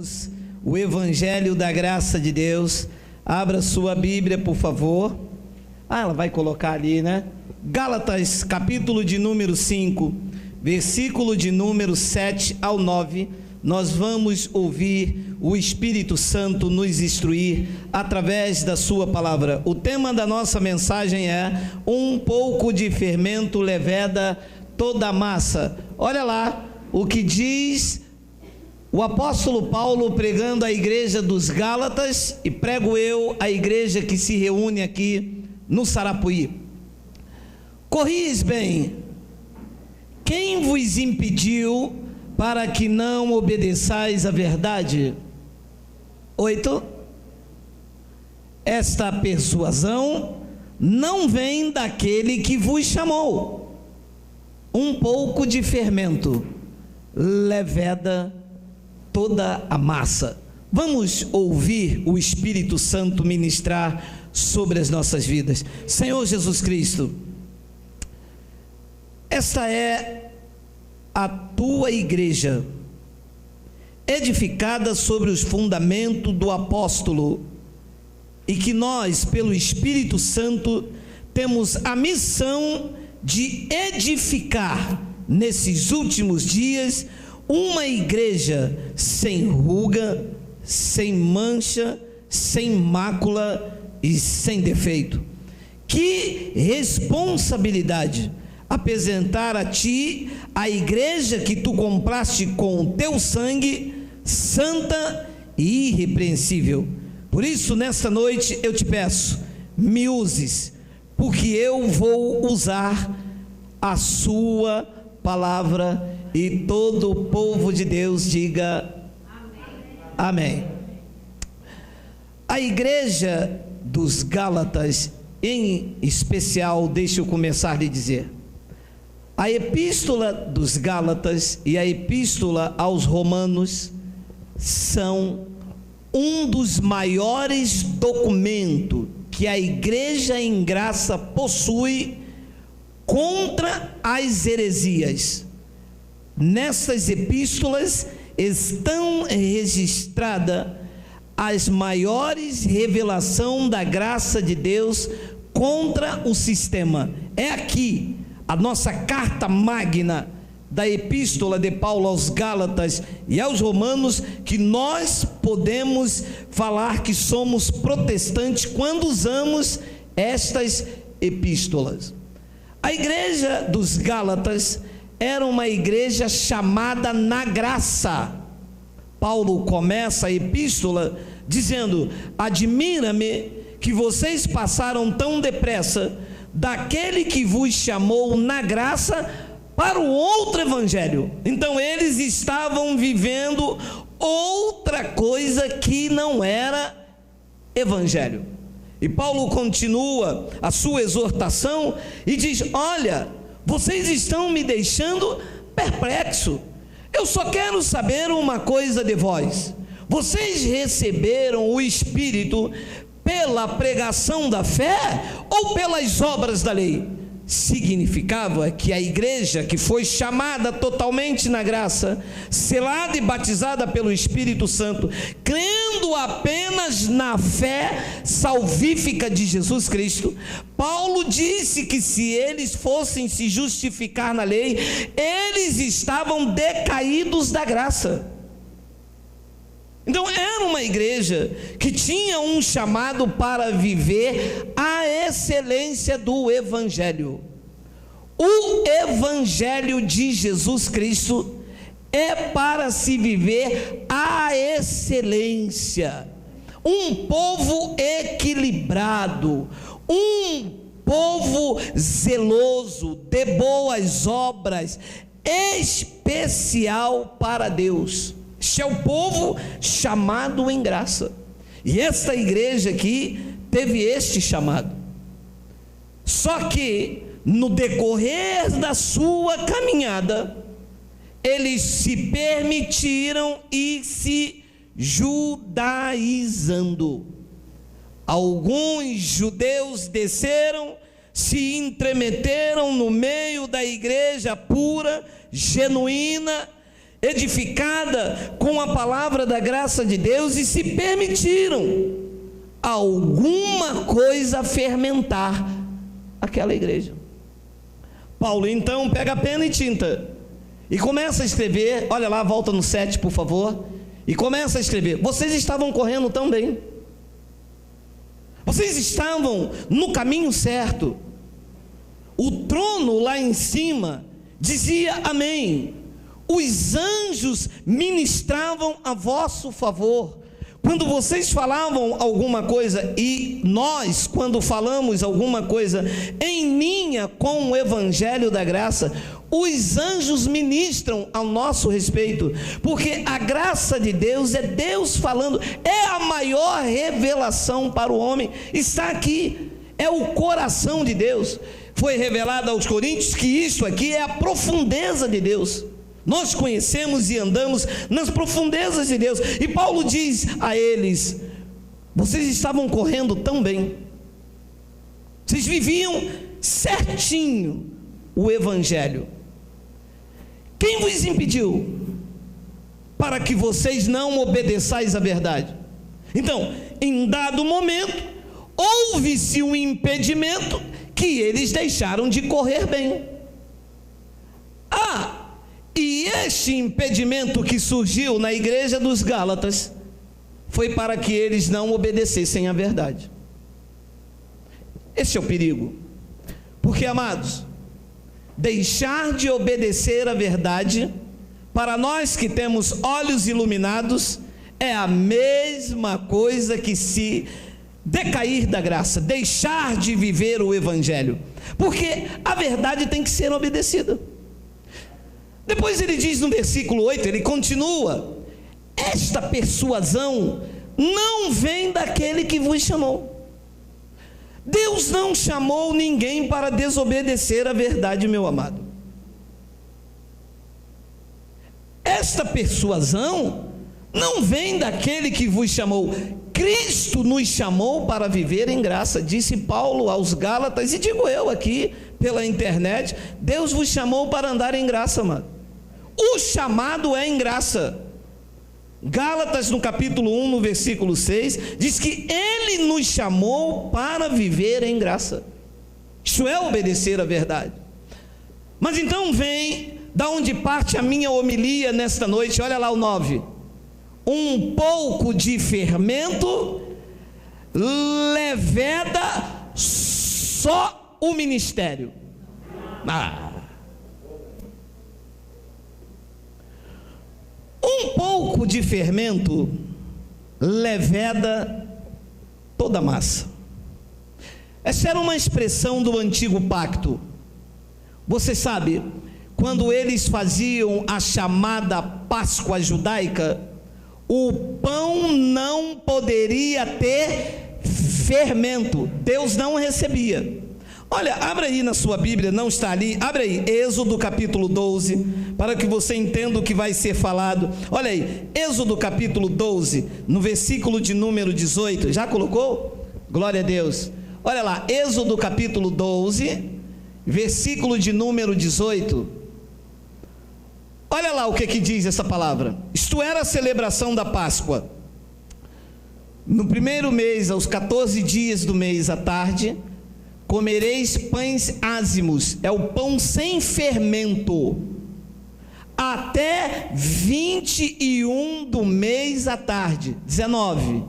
ouvirmos o Evangelho da Graça de Deus. Abra sua Bíblia, por favor. Ela vai colocar ali, né? Gálatas, capítulo de número 5, versículo de número 7 ao 9. Nós vamos ouvir o Espírito Santo nos instruir através da sua palavra. O tema da nossa mensagem é: um pouco de fermento leveda toda a massa. Olha lá o que diz o apóstolo Paulo pregando à igreja dos Gálatas, e prego eu à igreja que se reúne aqui no Sarapuí. Corris bem, quem vos impediu para que não obedeçais à verdade? 8. Esta persuasão não vem daquele que vos chamou. Um pouco de fermento leveda toda a massa. Vamos ouvir o Espírito Santo ministrar sobre as nossas vidas. Senhor Jesus Cristo, esta é a tua igreja, edificada sobre os fundamentos do apóstolo, e que nós, pelo Espírito Santo, temos a missão de edificar nesses últimos dias uma igreja sem ruga, sem mancha, sem mácula e sem defeito. Que responsabilidade apresentar a ti a igreja que tu compraste com o teu sangue, santa e irrepreensível. Por isso, nesta noite eu te peço, me uses, porque eu vou usar a sua palavra, e todo o povo de Deus diga amém. Amém. A igreja dos Gálatas, em especial, deixa eu começar a lhe dizer, a epístola dos Gálatas e a epístola aos Romanos são um dos maiores documentos que a igreja em graça possui contra as heresias. Nessas epístolas estão registradas as maiores revelações da graça de Deus contra o sistema. É aqui a nossa carta magna da epístola de Paulo aos Gálatas e aos Romanos que nós podemos falar que somos protestantes quando usamos estas epístolas. A igreja dos Gálatas era uma igreja chamada na graça. Paulo começa a epístola dizendo: admira-me que vocês passaram tão depressa daquele que vos chamou na graça para o outro evangelho. Então eles estavam vivendo outra coisa que não era evangelho. E Paulo continua a sua exortação e diz: olha, vocês estão me deixando perplexo. Eu só quero saber uma coisa de vós: vocês receberam o Espírito pela pregação da fé ou pelas obras da lei? Significava que a igreja que foi chamada totalmente na graça, selada e batizada pelo Espírito Santo, crendo apenas na fé salvífica de Jesus Cristo, Paulo disse que se eles fossem se justificar na lei, eles estavam decaídos da graça. Então era uma igreja que tinha um chamado para viver a excelência do Evangelho. O Evangelho de Jesus Cristo é para se viver a excelência. Um povo equilibrado, um povo zeloso, de boas obras, especial para Deus. Este é o povo chamado em graça. E esta igreja aqui teve este chamado. Só que no decorrer da sua caminhada, eles se permitiram ir se judaizando. Alguns judeus desceram, se entremeteram no meio da igreja pura, genuína, edificada com a palavra da graça de Deus, e se permitiram alguma coisa fermentar aquela igreja. Paulo então pega pena e tinta e começa a escrever. Olha lá, volta no 7, por favor, e começa a escrever: vocês estavam correndo tão bem, vocês estavam no caminho certo, o trono lá em cima dizia amém, os anjos ministravam a vosso favor. Quando vocês falavam alguma coisa, e nós, quando falamos alguma coisa em linha com o evangelho da graça, os anjos ministram ao nosso respeito, porque a graça de Deus é Deus falando, é a maior revelação para o homem, está aqui, é o coração de Deus. Foi revelado aos coríntios que isto aqui é a profundeza de Deus. Nós conhecemos e andamos nas profundezas de Deus. E Paulo diz a eles: vocês estavam correndo tão bem, vocês viviam certinho o evangelho. Quem vos impediu para que vocês não obedeçais à verdade? Então, em dado momento, houve-se um impedimento que eles deixaram de correr bem. E este impedimento que surgiu na igreja dos Gálatas foi para que eles não obedecessem à verdade. Esse é o perigo, porque, amados, deixar de obedecer à verdade, para nós que temos olhos iluminados, é a mesma coisa que se decair da graça, deixar de viver o evangelho, porque a verdade tem que ser obedecida. Depois ele diz no versículo 8, ele continua: esta persuasão não vem daquele que vos chamou. Deus não chamou ninguém para desobedecer à verdade, meu amado. Esta persuasão não vem daquele que vos chamou. Cristo nos chamou para viver em graça, disse Paulo aos Gálatas, e digo eu aqui pela internet: Deus vos chamou para andar em graça, amado. O chamado é em graça. Gálatas, no capítulo 1, no versículo 6, diz que Ele nos chamou para viver em graça. Isso é obedecer à verdade. Mas então vem da onde parte a minha homilia nesta noite. Olha lá o 9: um pouco de fermento leveda só o ministério. Um pouco de fermento leveda toda a massa. Essa era uma expressão do antigo pacto. Você sabe, quando eles faziam a chamada Páscoa judaica, o pão não poderia ter fermento, Deus não recebia. Olha, abra aí na sua Bíblia, não está ali, abre aí, Êxodo capítulo 12, para que você entenda o que vai ser falado. Olha aí, Êxodo capítulo 12, no versículo de número 18, já colocou? Glória a Deus. Olha lá, Êxodo capítulo 12, versículo de número 18. Olha lá o que diz essa palavra. Isto era a celebração da Páscoa. No primeiro mês, aos 14 dias do mês à tarde, comereis pães ázimos, é o pão sem fermento, até 21 do mês à tarde. 19.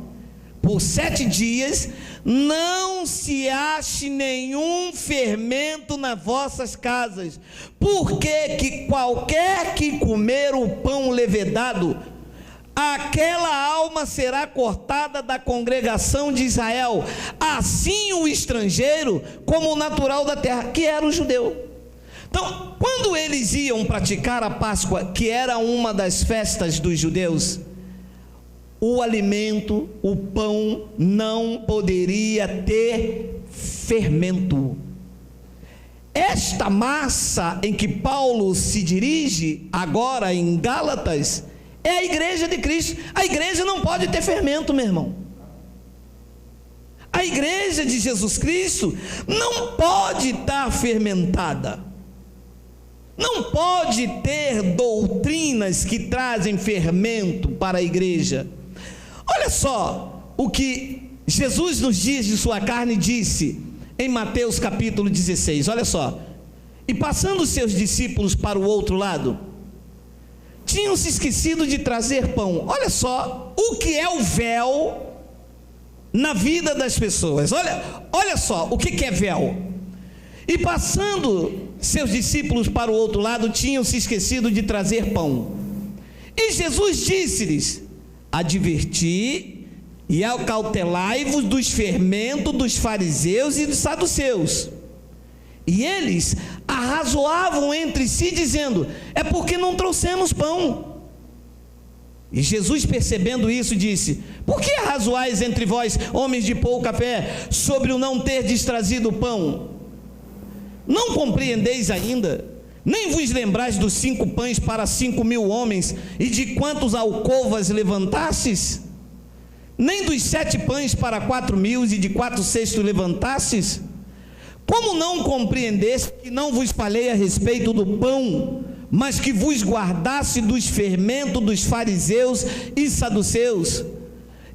Por 7 dias não se ache nenhum fermento nas vossas casas, porque que qualquer que comer o pão levedado, aquela alma será cortada da congregação de Israel, assim o estrangeiro como o natural da terra, que era o judeu. Então, quando eles iam praticar a Páscoa, que era uma das festas dos judeus, o alimento, o pão, não poderia ter fermento. Esta massa em que Paulo se dirige agora em Gálatas é a igreja de Cristo. A igreja não pode ter fermento, meu irmão. A igreja de Jesus Cristo não pode estar fermentada. Não pode ter doutrinas que trazem fermento para a igreja. Olha só o que Jesus nos dias de sua carne disse em Mateus capítulo 16, olha só. E passando os seus discípulos para o outro lado, tinham se esquecido de trazer pão. Olha só o que é o véu na vida das pessoas. Olha só o que é véu. E passando seus discípulos para o outro lado, tinham se esquecido de trazer pão. E Jesus disse-lhes: adverti e acautelai-vos dos fermentos dos fariseus e dos saduceus. E eles arrazoavam entre si, dizendo: é porque não trouxemos pão. E Jesus, percebendo isso, disse: por que arrazoais entre vós, homens de pouca fé, sobre o não terdes trazido pão? Não compreendeis ainda? Nem vos lembrais dos 5 pães para 5.000 homens, e de quantos alcovas levantastes? Nem dos 7 pães para 4.000, e de 4 cestos levantastes? Como não compreendeste que não vos falei a respeito do pão, mas que vos guardasse dos fermentos dos fariseus e saduceus?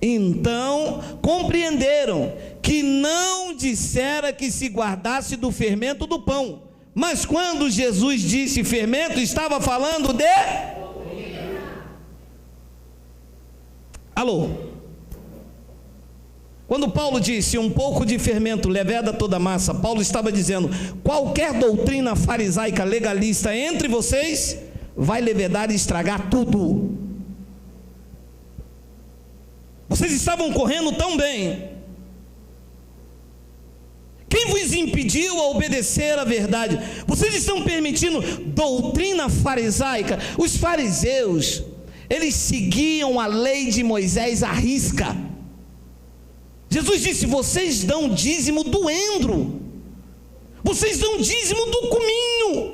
Então compreenderam que não dissera que se guardasse do fermento do pão, mas quando Jesus disse fermento, estava falando de... Alô? Quando Paulo disse um pouco de fermento leveda toda a massa, Paulo estava dizendo: qualquer doutrina farisaica legalista entre vocês vai levedar e estragar tudo. Vocês estavam correndo tão bem. Quem vos impediu a obedecer à verdade? Vocês estão permitindo doutrina farisaica. Os fariseus, eles seguiam a lei de Moisés à risca. Jesus disse: vocês dão dízimo do endro, vocês dão dízimo do cominho.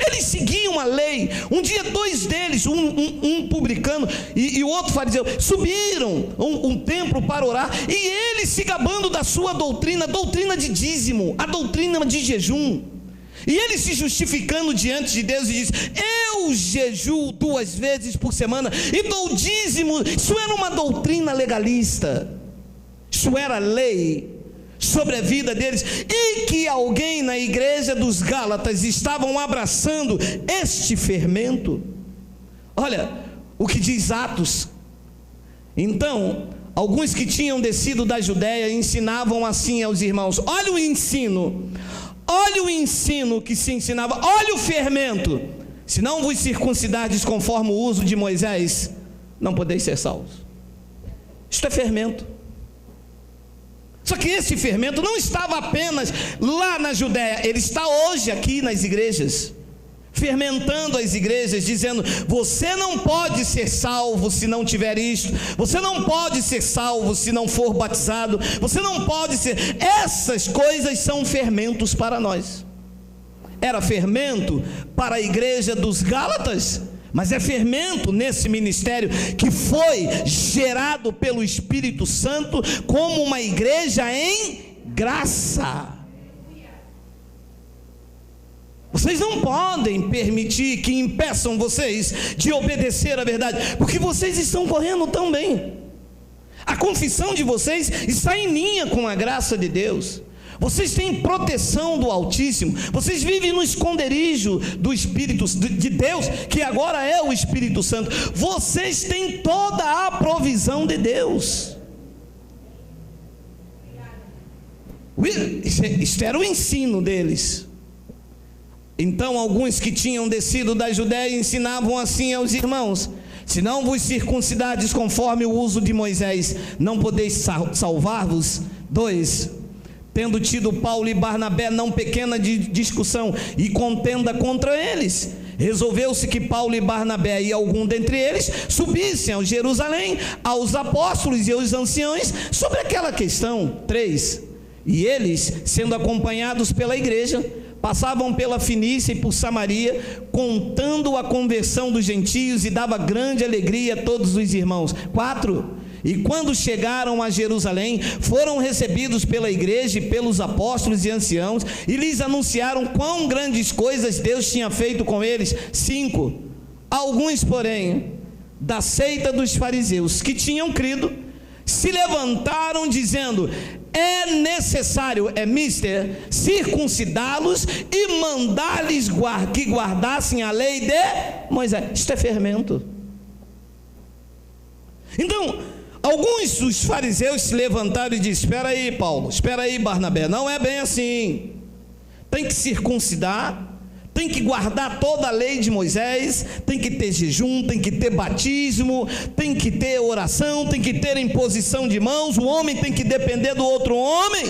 Eles seguiam a lei. Um dia 2 deles, um publicano e o outro fariseu, subiram um templo para orar, e eles se gabando da sua doutrina, a doutrina de dízimo, a doutrina de jejum, e eles se justificando diante de Deus, e diz: eu jejuo 2 vezes por semana e dou dízimo. Isso era uma doutrina legalista, isso era lei sobre a vida deles, e que alguém na igreja dos Gálatas estavam abraçando este fermento. Olha o que diz Atos. Então, alguns que tinham descido da Judéia ensinavam assim aos irmãos: olha o ensino que se ensinava, olha o fermento: se não vos circuncidardes conforme o uso de Moisés, não podeis ser salvos. Isto é fermento. Só que esse fermento não estava apenas lá na Judéia, ele está hoje aqui nas igrejas, fermentando as igrejas, dizendo: você não pode ser salvo se não tiver isto, você não pode ser salvo se não for batizado, você não pode ser... Essas coisas são fermentos para nós. Era fermento para a igreja dos Gálatas, mas é fermento nesse ministério que foi gerado pelo Espírito Santo como uma igreja em graça. Vocês não podem permitir que impeçam vocês de obedecer à verdade, porque vocês estão correndo tão bem. A confissão de vocês está em linha com a graça de Deus. Vocês têm proteção do Altíssimo, vocês vivem no esconderijo do Espírito de Deus, que agora é o Espírito Santo. Vocês têm toda a provisão de Deus. Isto era o ensino deles. Então alguns que tinham descido da Judéia ensinavam assim aos irmãos: se não vos circuncidardes conforme o uso de Moisés, não podeis salvar-vos. 2. Tendo tido Paulo e Barnabé não pequena discussão e contenda contra eles, resolveu-se que Paulo e Barnabé e algum dentre eles subissem a Jerusalém aos apóstolos e aos anciões sobre aquela questão. 3. E eles, sendo acompanhados pela igreja, passavam pela Fenícia e por Samaria, contando a conversão dos gentios, e dava grande alegria a todos os irmãos. 4. E quando chegaram a Jerusalém, foram recebidos pela igreja e pelos apóstolos e anciãos, e lhes anunciaram quão grandes coisas Deus tinha feito com eles. 5. Alguns, porém, da seita dos fariseus, que tinham crido, se levantaram dizendo: é necessário, circuncidá-los e mandar-lhes que guardassem a lei de Moisés. Isto é fermento. Então, alguns dos fariseus se levantaram e disseram: espera aí, Paulo, espera aí, Barnabé, não é bem assim. Tem que circuncidar, tem que guardar toda a lei de Moisés, tem que ter jejum, tem que ter batismo, tem que ter oração, tem que ter imposição de mãos, o homem tem que depender do outro homem.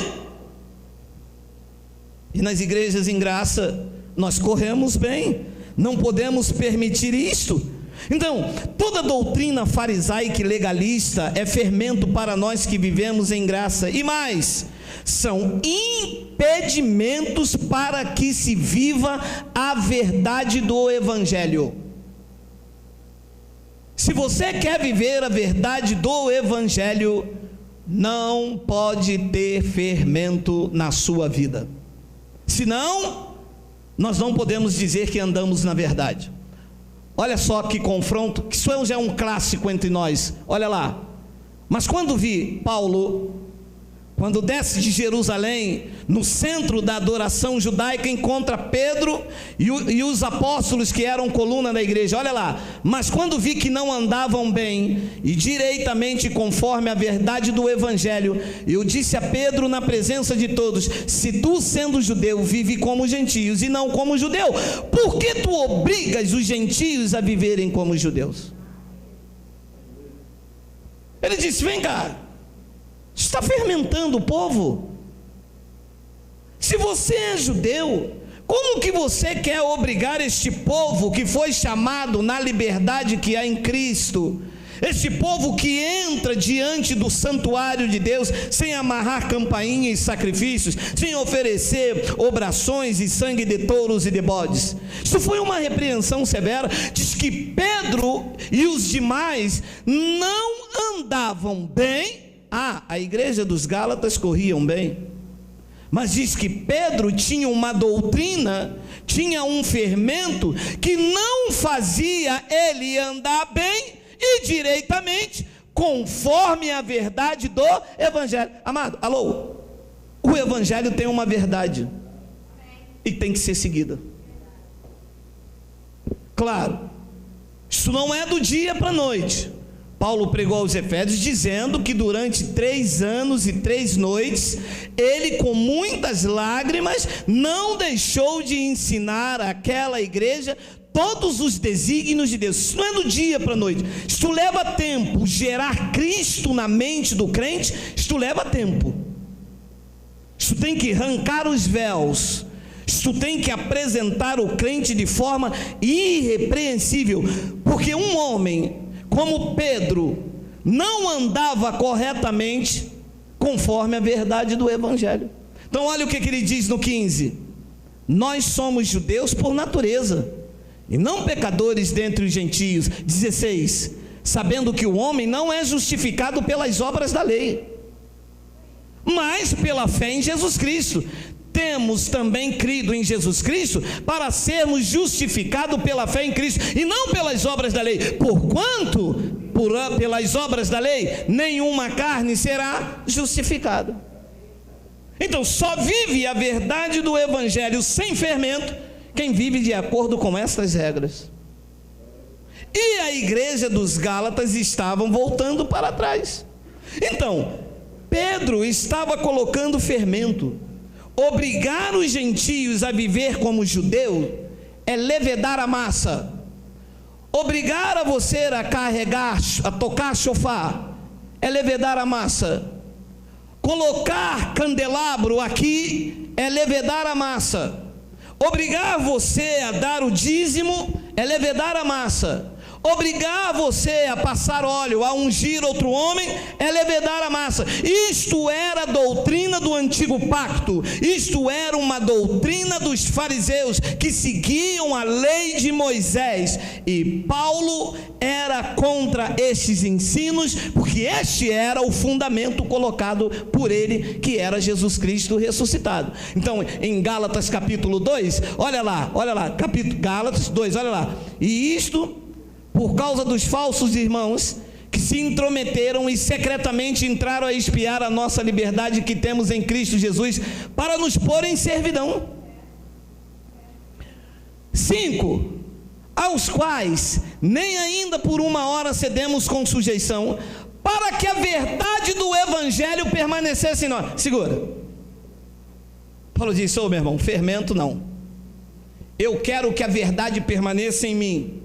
E nas igrejas em graça, nós corremos bem, não podemos permitir isto. Então, toda doutrina farisaica e legalista é fermento para nós que vivemos em graça, e mais, são impedimentos para que se viva a verdade do Evangelho. Se você quer viver a verdade do Evangelho, não pode ter fermento na sua vida, senão nós não podemos dizer que andamos na verdade. Olha só que confronto, que isso já é um clássico entre nós. Olha lá. Mas quando vi Paulo, quando desce de Jerusalém, no centro da adoração judaica, encontra Pedro e os apóstolos que eram coluna da igreja. Olha lá. Mas quando vi que não andavam bem e direitamente conforme a verdade do Evangelho, eu disse a Pedro na presença de todos: se tu, sendo judeu, vive como gentios e não como judeu, por que tu obrigas os gentios a viverem como judeus? Ele disse: vem cá, está fermentando o povo. Se você é judeu, como que você quer obrigar este povo que foi chamado na liberdade que há em Cristo, este povo que entra diante do santuário de Deus sem amarrar campainha e sacrifícios, sem oferecer obrações e sangue de touros e de bodes? Isso foi uma repreensão severa. Diz que Pedro e os demais não andavam bem. A igreja dos Gálatas corriam bem, mas diz que Pedro tinha uma doutrina, tinha um fermento que não fazia ele andar bem e direitamente conforme a verdade do Evangelho. Amado, alô, o Evangelho tem uma verdade e tem que ser seguida. Claro, isso não é do dia para a noite. Paulo pregou aos Efésios dizendo que durante 3 anos e 3 noites, ele com muitas lágrimas não deixou de ensinar àquela igreja todos os desígnios de Deus. Isso não é do dia para a noite, isso leva tempo. Gerar Cristo na mente do crente, isso leva tempo. Isso tem que arrancar os véus, isso tem que apresentar o crente de forma irrepreensível, porque um homem como Pedro não andava corretamente conforme a verdade do Evangelho. Então olha o que ele diz no 15: nós somos judeus por natureza, e não pecadores dentre os gentios. 16: sabendo que o homem não é justificado pelas obras da lei, mas pela fé em Jesus Cristo. Temos também crido em Jesus Cristo para sermos justificados pela fé em Cristo, e não pelas obras da lei, porquanto pelas obras da lei nenhuma carne será justificada. Então só vive a verdade do Evangelho sem fermento quem vive de acordo com estas regras. E a igreja dos Gálatas estavam voltando para trás. Então Pedro estava colocando fermento. Obrigar os gentios a viver como judeu é levedar a massa. Obrigar a você a carregar, a tocar chofar, é levedar a massa. Colocar candelabro aqui é levedar a massa. Obrigar você a dar o dízimo é levedar a massa. Obrigar você a passar óleo, a ungir outro homem, é levedar a massa. Isto era a doutrina do antigo pacto. Isto era uma doutrina dos fariseus que seguiam a lei de Moisés. E Paulo era contra estes ensinos, porque este era o fundamento colocado por ele, que era Jesus Cristo ressuscitado. Então, em Gálatas capítulo 2, olha lá, Gálatas 2, olha lá. E isto por causa dos falsos irmãos que se intrometeram e secretamente entraram a espiar a nossa liberdade que temos em Cristo Jesus, para nos pôr em servidão. 5. Aos quais nem ainda por uma hora cedemos com sujeição, para que a verdade do evangelho permanecesse em nós. Segura. Paulo disse: ô meu irmão, fermento não. Eu quero que a verdade permaneça em mim.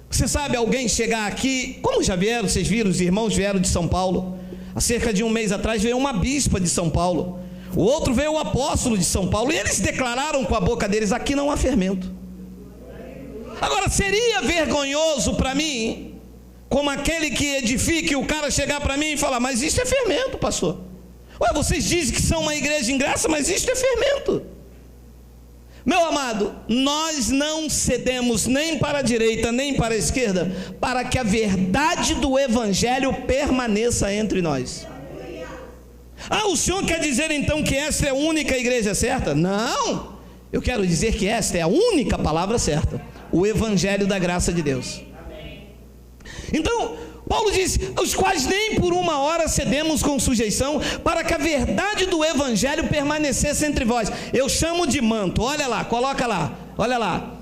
Você sabe, alguém chegar aqui, como já vieram, vocês viram, os irmãos vieram de São Paulo, há cerca de um mês atrás veio uma bispa de São Paulo, o outro veio o apóstolo de São Paulo, e eles declararam com a boca deles: aqui não há fermento. Agora, seria vergonhoso para mim, como aquele que edifica, e o cara chegar para mim e falar: mas isso é fermento, pastor. Ué, vocês dizem que são uma igreja em graça, mas isso é fermento. Meu amado, nós não cedemos nem para a direita, nem para a esquerda, para que a verdade do evangelho permaneça entre nós. Ah, o senhor quer dizer então que esta é a única igreja certa? Não, eu quero dizer que esta é a única palavra certa, o evangelho da graça de Deus. Então, Paulo diz: os quais nem por uma hora cedemos com sujeição, para que a verdade do evangelho permanecesse entre vós. Eu chamo de manto, olha lá, coloca lá, olha lá.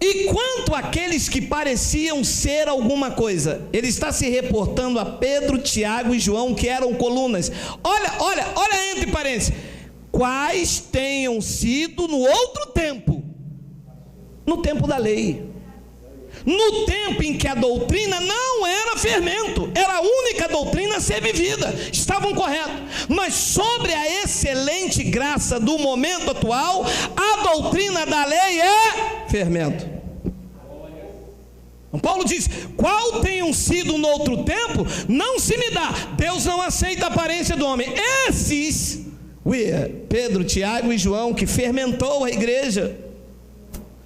E quanto àqueles que pareciam ser alguma coisa, ele está se reportando a Pedro, Tiago e João, que eram colunas. Olha entre parênteses: quais tenham sido no outro tempo, no tempo da lei, no tempo em que a doutrina não era fermento, era a única doutrina a ser vivida, estavam corretos. Mas sobre a excelente graça do momento atual, a doutrina da lei é fermento. Paulo diz: qual tenham sido no outro tempo, não se me dá. Deus não aceita a aparência do homem. Esses, Pedro, Tiago e João, que fermentou a igreja.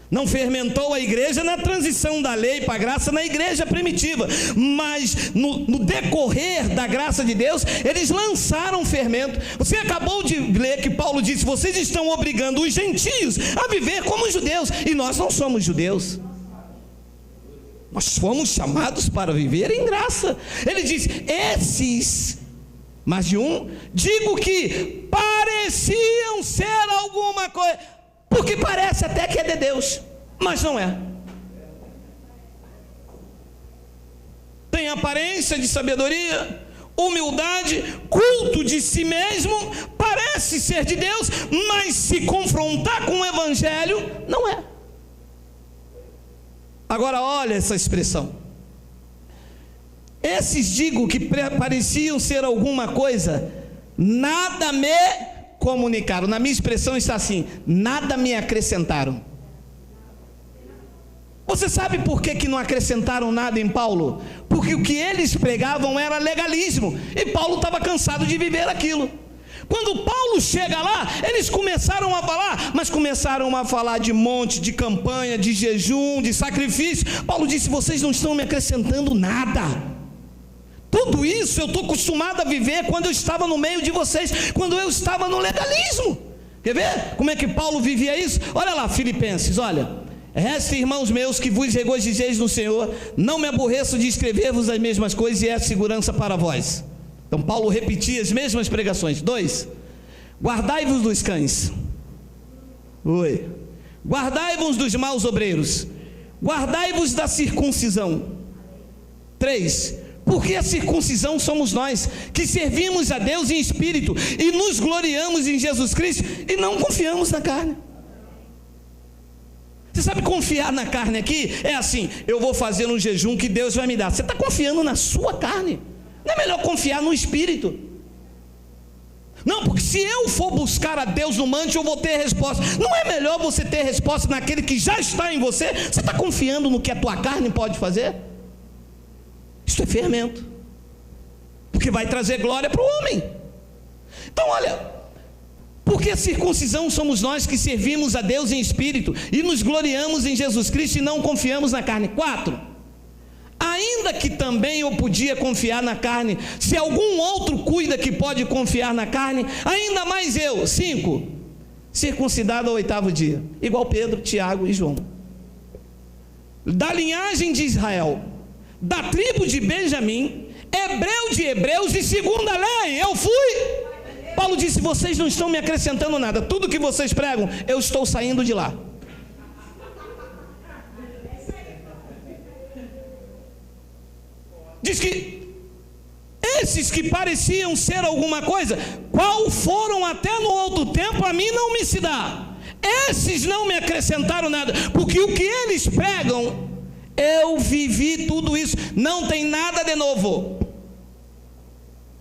Não fermentou a igreja na transição da lei para a graça, na igreja primitiva, mas no decorrer da graça de Deus, eles lançaram fermento. Você acabou de ler que Paulo disse: vocês estão obrigando os gentios a viver como judeus, e nós não somos judeus, nós fomos chamados para viver em graça. Ele diz: esses, mais de um, digo que pareciam ser alguma coisa, porque parece até que é de Deus, mas não é. Tem aparência de sabedoria, humildade, culto de si mesmo, parece ser de Deus, mas se confrontar com o evangelho, não é. Agora olha essa expressão: esses digo que pareciam ser alguma coisa, nada me comunicaram. Na minha expressão está assim: nada me acrescentaram. Você sabe por que não acrescentaram nada em Paulo? Porque o que eles pregavam era legalismo, e Paulo estava cansado de viver aquilo. Quando Paulo chega lá, eles começaram a falar, mas começaram a falar de monte, de campanha, de jejum, de sacrifício. Paulo disse: vocês não estão me acrescentando nada. Tudo isso eu estou acostumado a viver quando eu estava no meio de vocês, quando eu estava no legalismo. Quer ver como é que Paulo vivia isso? Olha lá, Filipenses, olha: resta, irmãos meus, que vos regozijeis no Senhor, não me aborreço de escrever-vos as mesmas coisas, e é segurança para vós. Então Paulo repetia as mesmas pregações. 2, guardai-vos dos cães. Guardai-vos dos maus obreiros. Guardai-vos da circuncisão. 3, porque a circuncisão somos nós, que servimos a Deus em espírito, e nos gloriamos em Jesus Cristo, e não confiamos na carne. Você sabe, confiar na carne aqui é assim: eu vou fazer um jejum que Deus vai me dar. Você está confiando na sua carne. Não é melhor confiar no Espírito? Não, porque se eu for buscar a Deus no monte, eu vou ter resposta. Não é melhor você ter resposta naquele que já está em você? Você está confiando no que a tua carne pode fazer? Isso é fermento, porque vai trazer glória para o homem. Então olha, porque a circuncisão somos nós que servimos a Deus em espírito e nos gloriamos em Jesus Cristo e não confiamos na carne. 4, ainda que também eu podia confiar na carne, se algum outro cuida que pode confiar na carne, ainda mais eu. 5, circuncidado ao 8º dia, igual Pedro, Tiago e João, da linhagem de Israel, da tribo de Benjamim, hebreu de hebreus e segundo a lei, eu fui. Paulo disse: vocês não estão me acrescentando nada, tudo que vocês pregam, eu estou saindo de lá. Diz que esses que pareciam ser alguma coisa, qual foram até no outro tempo, a mim não me se dá. Esses não me acrescentaram nada, porque o que eles pregam, eu vivi tudo isso, não tem nada de novo.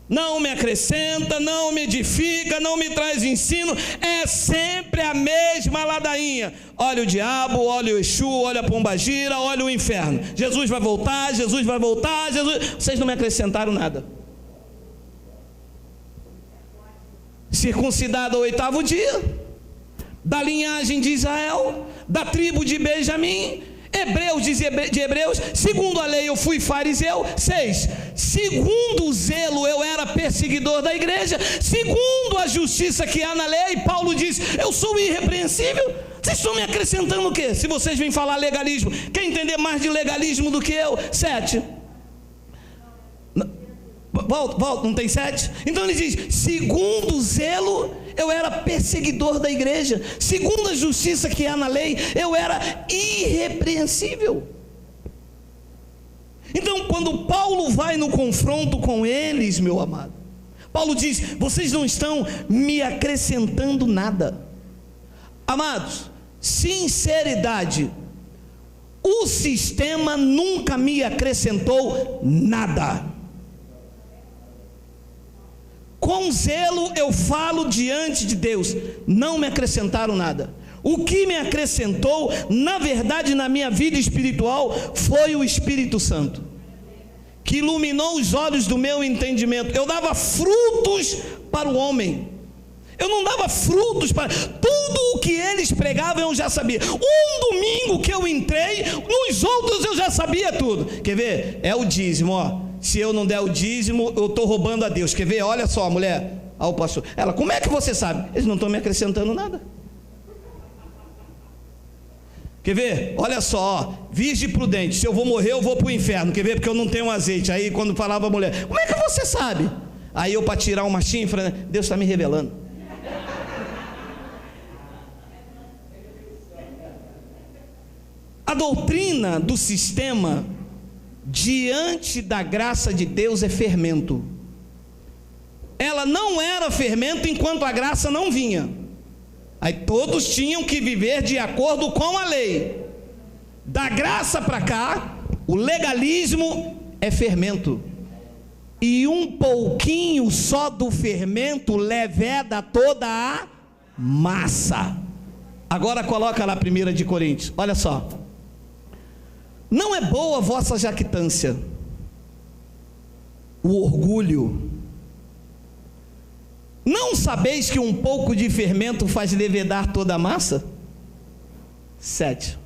Não me acrescenta, não me edifica, não me traz ensino, é sempre a mesma ladainha. Olha o diabo, olha o Exu, olha a pombagira, olha o inferno. Jesus vai voltar, Jesus vai voltar, Jesus... Vocês não me acrescentaram nada. Circuncidado ao 8º dia, da linhagem de Israel, da tribo de Benjamim, hebreus de hebreus, segundo a lei eu fui fariseu. 6, segundo o zelo eu era perseguidor da igreja, segundo a justiça que há na lei, Paulo diz: eu sou irrepreensível. Vocês estão me acrescentando o quê? Se vocês vêm falar legalismo, quer entender mais de legalismo do que eu? 7, volta, não tem 7? Então ele diz: segundo o zelo eu era perseguidor da igreja, segundo a justiça que há na lei, eu era irrepreensível. Então, quando Paulo vai no confronto com eles, meu amado, Paulo diz: vocês não estão me acrescentando nada. Amados, sinceridade, o sistema nunca me acrescentou nada. Com zelo eu falo diante de Deus, não me acrescentaram nada. O que me acrescentou, na verdade, na minha vida espiritual, foi o Espírito Santo, que iluminou os olhos do meu entendimento. Eu dava frutos para o homem, eu não dava frutos para... Tudo o que eles pregavam eu já sabia. Um domingo que eu entrei, nos outros eu já sabia tudo. Quer ver? É o dízimo, ó. Se eu não der o dízimo, eu estou roubando a Deus. Quer ver? Olha só, mulher, ao pastor. Ela: como é que você sabe? Eles não estão me acrescentando nada. Quer ver? Olha só, ó, virgem prudente, se eu vou morrer eu vou para o inferno. Quer ver? Porque eu não tenho azeite. Aí quando falava a mulher: como é que você sabe? Aí eu, para tirar uma chifra, né? Deus está me revelando. A doutrina do sistema diante da graça de Deus é fermento. Ela não era fermento enquanto a graça não vinha. Aí todos tinham que viver de acordo com a lei. Da graça para cá, o legalismo é fermento. E um pouquinho só do fermento leveda toda a massa. Agora coloca lá 1 de Coríntios, olha só. Não é boa a vossa jactância, o orgulho. Não sabeis que um pouco de fermento faz levedar toda a massa? 7.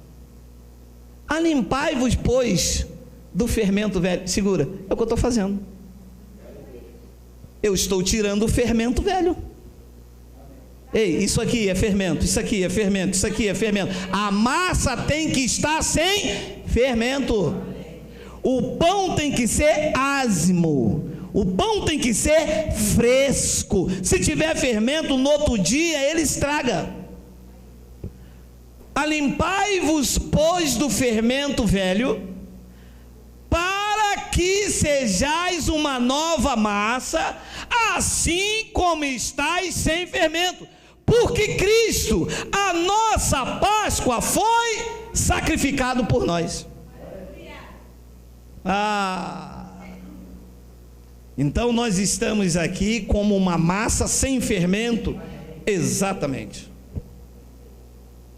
Alimpai-vos, pois, do fermento velho. Segura, é o que eu estou fazendo. Eu estou tirando o fermento velho. Ei, isso aqui é fermento, isso aqui é fermento, isso aqui é fermento. A massa tem que estar sem fermento. O pão tem que ser ázimo. O pão tem que ser fresco. Se tiver fermento, no outro dia ele estraga. Alimpai-vos, pois, do fermento velho, para que sejais uma nova massa, assim como estáis sem fermento. Porque Cristo, a nossa Páscoa, foi sacrificado por nós. Então nós estamos aqui como uma massa sem fermento. Exatamente.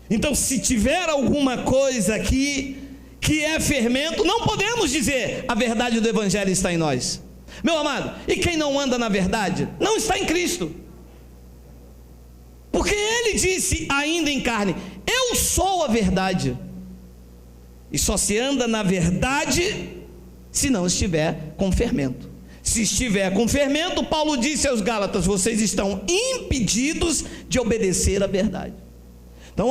Então, se tiver alguma coisa aqui que é fermento, não podemos dizer a verdade do Evangelho está em nós. Meu amado, e quem não anda na verdade, não está em Cristo. Porque ele disse ainda em carne: eu sou a verdade. E só se anda na verdade se não estiver com fermento. Se estiver com fermento, Paulo disse aos Gálatas: vocês estão impedidos de obedecer à verdade. Então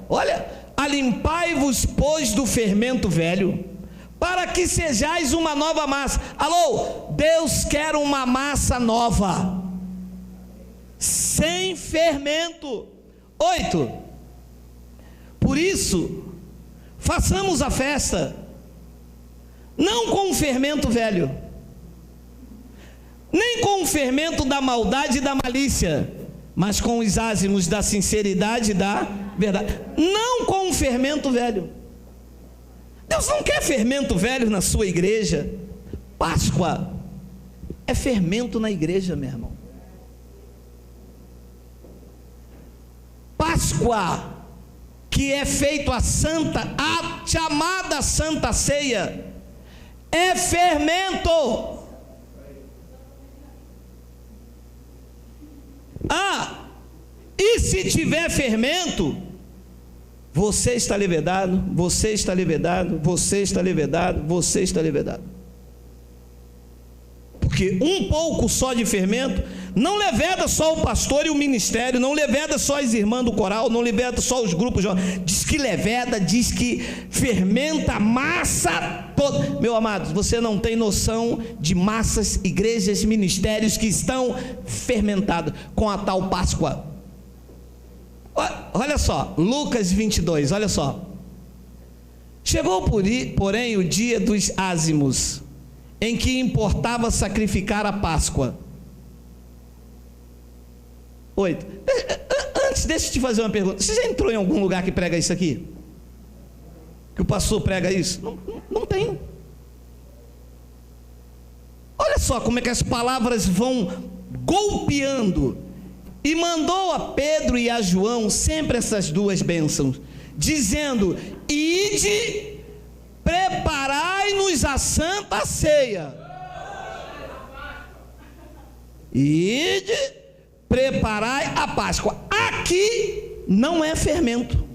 olha, alimpai-vos, pois, do fermento velho, para que sejais uma nova massa. Alô, Deus quer uma massa nova, sem fermento. 8. Por isso, façamos a festa, não com o fermento velho, nem com o fermento da maldade e da malícia, mas com os ázimos da sinceridade e da verdade. Não com o fermento velho. Deus não quer fermento velho na sua igreja. Páscoa é fermento na igreja, meu irmão. Páscoa, que é feito a chamada Santa Ceia, é fermento. E se tiver fermento, você está levedado, você está levedado, você está levedado, você está levedado. Porque um pouco só de fermento não leveda só o pastor e o ministério, não leveda só as irmãs do coral, não leveda só os grupos, diz que leveda, diz que fermenta a massa toda. Meu amado, você não tem noção de massas, igrejas, ministérios que estão fermentados com a tal Páscoa. Olha só, Lucas 22, olha só. Chegou porém o dia dos ázimos, em que importava sacrificar a Páscoa. 8. Antes, deixa eu te fazer uma pergunta. Você já entrou em algum lugar que prega isso aqui? Que o pastor prega isso? Não tem. Olha só como é que as palavras vão golpeando. E mandou a Pedro e a João sempre essas duas bênçãos, dizendo: ide, preparai-nos a Santa Ceia. Ide, preparai a Páscoa. Aqui não é fermento.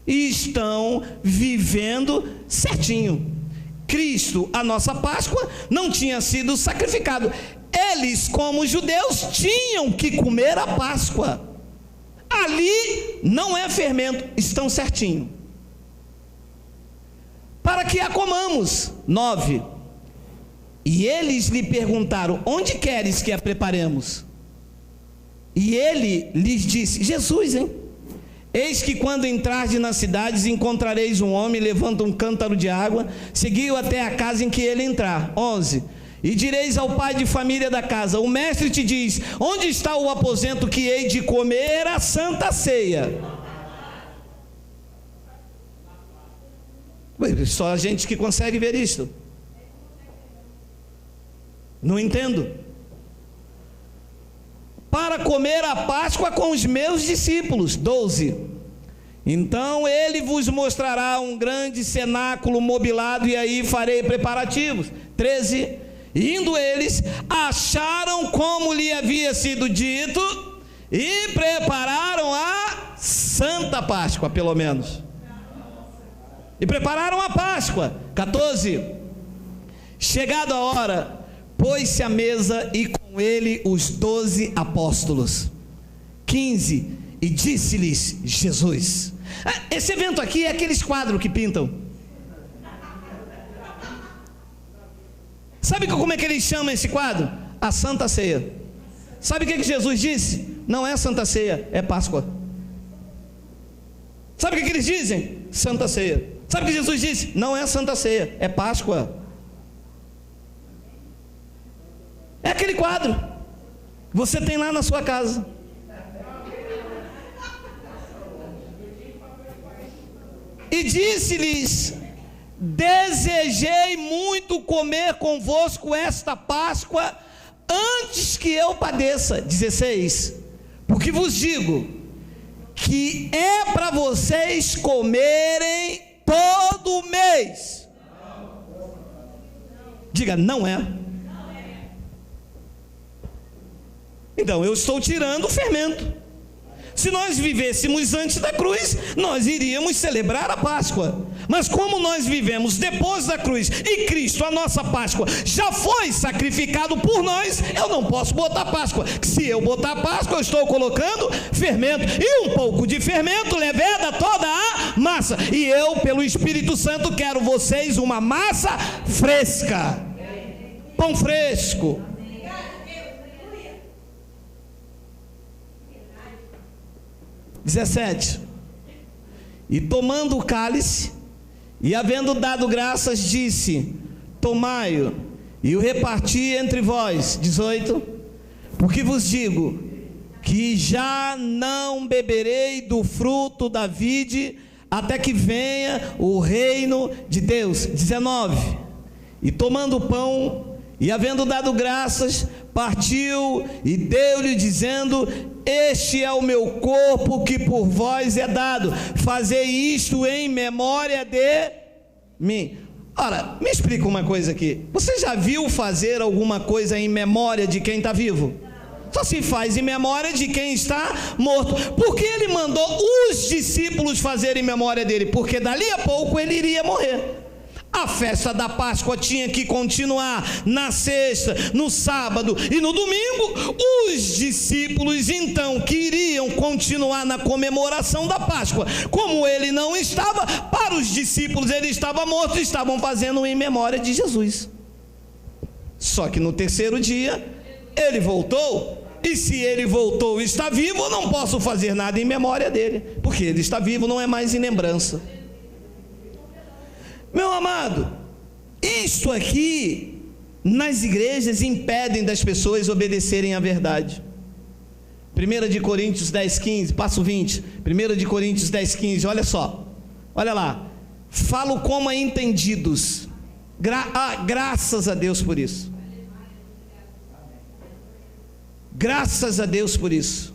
E estão vivendo certinho. Cristo, a nossa Páscoa, não tinha sido sacrificado. Eles, como judeus, tinham que comer a Páscoa. Ali não é fermento, estão certinho. Para que a comamos. 9. E eles lhe perguntaram: onde queres que a preparemos? E ele lhes disse: Jesus, hein? Eis que quando entrardes nas cidades, encontrareis um homem, levanta um cântaro de água, segui-o até a casa em que ele entrar. 11. E direis ao pai de família da casa: o mestre te diz, onde está o aposento que hei de comer a Santa Ceia? Só a gente que consegue ver isto. Não entendo. Para comer a Páscoa com os meus discípulos. 12. Então ele vos mostrará um grande cenáculo mobilado, e aí farei preparativos. 13. Indo eles, acharam como lhe havia sido dito, e prepararam a Santa Páscoa, pelo menos. E prepararam a Páscoa. 14. Chegada a hora, pôs-se à mesa, e com ele os 12 apóstolos. 15. E disse-lhes Jesus. Esse evento aqui é aqueles quadros que pintam. Sabe como é que eles chamam esse quadro? A Santa Ceia. Sabe o que Jesus disse? Não é Santa Ceia, é Páscoa. Sabe o que eles dizem? Santa Ceia. Sabe o que Jesus disse? Não é Santa Ceia, é Páscoa. É aquele quadro que você tem lá na sua casa. E disse-lhes: desejei muito comer convosco esta Páscoa antes que eu padeça. 16. Porque vos digo que é para vocês comerem todo mês. Diga, não é. Então eu estou tirando o fermento. Se nós vivêssemos antes da cruz, nós iríamos celebrar a Páscoa. Mas como nós vivemos depois da cruz e Cristo, a nossa Páscoa, já foi sacrificado por nós, eu não posso botar Páscoa. Se eu botar Páscoa, eu estou colocando fermento. E um pouco de fermento leveda toda a massa. E eu, pelo Espírito Santo, quero vocês uma massa fresca. Pão fresco. 17. E tomando o cálice, e havendo dado graças, disse: tomai-o, e o reparti entre vós. 18. Porque vos digo que já não beberei do fruto da vide, até que venha o reino de Deus. 19. E tomando o pão, e havendo dado graças, partiu e deu-lhe, dizendo: este é o meu corpo que por vós é dado, fazei isto em memória de mim. Ora, me explica uma coisa aqui. Você já viu fazer alguma coisa em memória de quem está vivo? Só se faz em memória de quem está morto. Por que ele mandou os discípulos fazerem memória dele? Porque dali a pouco ele iria morrer. A festa da Páscoa tinha que continuar na sexta, no sábado e no domingo. Os discípulos então queriam continuar na comemoração da Páscoa. Como ele não estava, para os discípulos ele estava morto, estavam fazendo em memória de Jesus. Só que no terceiro dia ele voltou. E se ele voltou e está vivo, eu não posso fazer nada em memória dele, porque ele está vivo, não é mais em lembrança. Meu amado, isto aqui nas igrejas impedem das pessoas obedecerem à verdade. 1 de Coríntios 10, 15, passo 20. 1 de Coríntios 10, 15, olha só. Olha lá. Falo como a entendidos. Graças a Deus por isso. Graças a Deus por isso.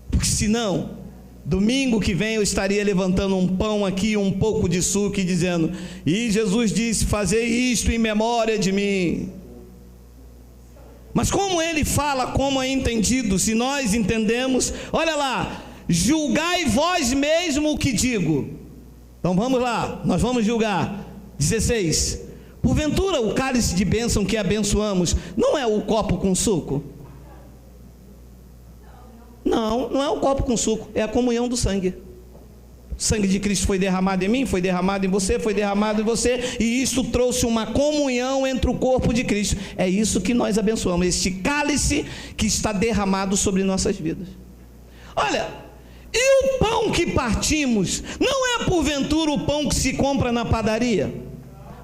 Porque senão, domingo que vem eu estaria levantando um pão aqui, um pouco de suco e dizendo: e Jesus disse, fazei isto em memória de mim. Mas como ele fala como é entendido, se nós entendemos, olha lá, julgai vós mesmo o que digo. Então vamos lá, nós vamos julgar. 16. Porventura o cálice de bênção que abençoamos não é o copo com suco? Não, não é o copo com suco, é a comunhão do sangue. O sangue de Cristo foi derramado em mim, foi derramado em você, foi derramado em você, e isso trouxe uma comunhão entre o corpo de Cristo. É isso que nós abençoamos, este cálice que está derramado sobre nossas vidas. Olha, e o pão que partimos, não é porventura o pão que se compra na padaria?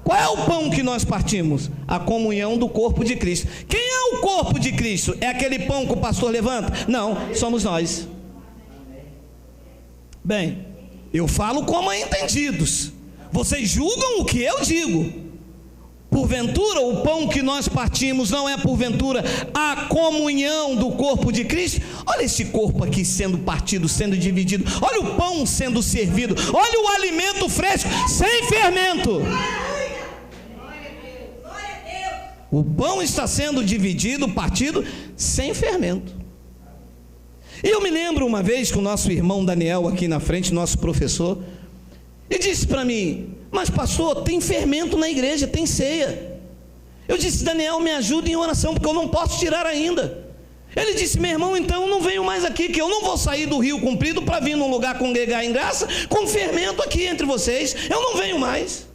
Qual é o pão que nós partimos? A comunhão do corpo de Cristo. Quem é o corpo de Cristo? É aquele pão que o pastor levanta? Não, somos nós. Bem, eu falo como entendidos. Vocês julgam o que eu digo. Porventura o pão que nós partimos não é porventura a comunhão do corpo de Cristo? Olha esse corpo aqui sendo partido, sendo dividido. Olha o pão sendo servido. Olha o alimento fresco, sem fermento. O pão está sendo dividido, partido, sem fermento. E eu me lembro uma vez que o nosso irmão Daniel aqui na frente, nosso professor, ele disse para mim: mas pastor, tem fermento na igreja, tem ceia. Eu disse: Daniel, me ajuda em oração, porque eu não posso tirar ainda. Ele disse: meu irmão, então eu não venho mais aqui, que eu não vou sair do Rio Comprido para vir num lugar congregar em graça com fermento aqui entre vocês, eu não venho mais.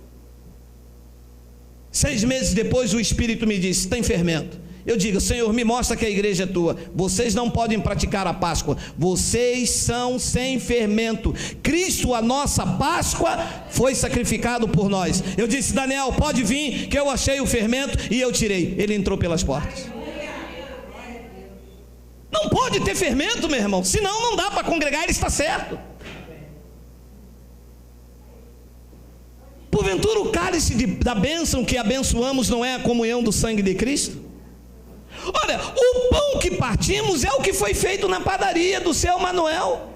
6 meses depois o Espírito me disse: tem fermento. Eu digo: Senhor, me mostra que a igreja é tua. Vocês não podem praticar a Páscoa, vocês são sem fermento. Cristo, a nossa Páscoa, foi sacrificado por nós. Eu disse: Daniel, pode vir, que eu achei o fermento e eu tirei. Ele entrou pelas portas. Não pode ter fermento, meu irmão, senão não dá para congregar, ele está certo. Porventura o cálice da bênção que abençoamos não é a comunhão do sangue de Cristo? Olha, o pão que partimos é o que foi feito na padaria do seu Manuel.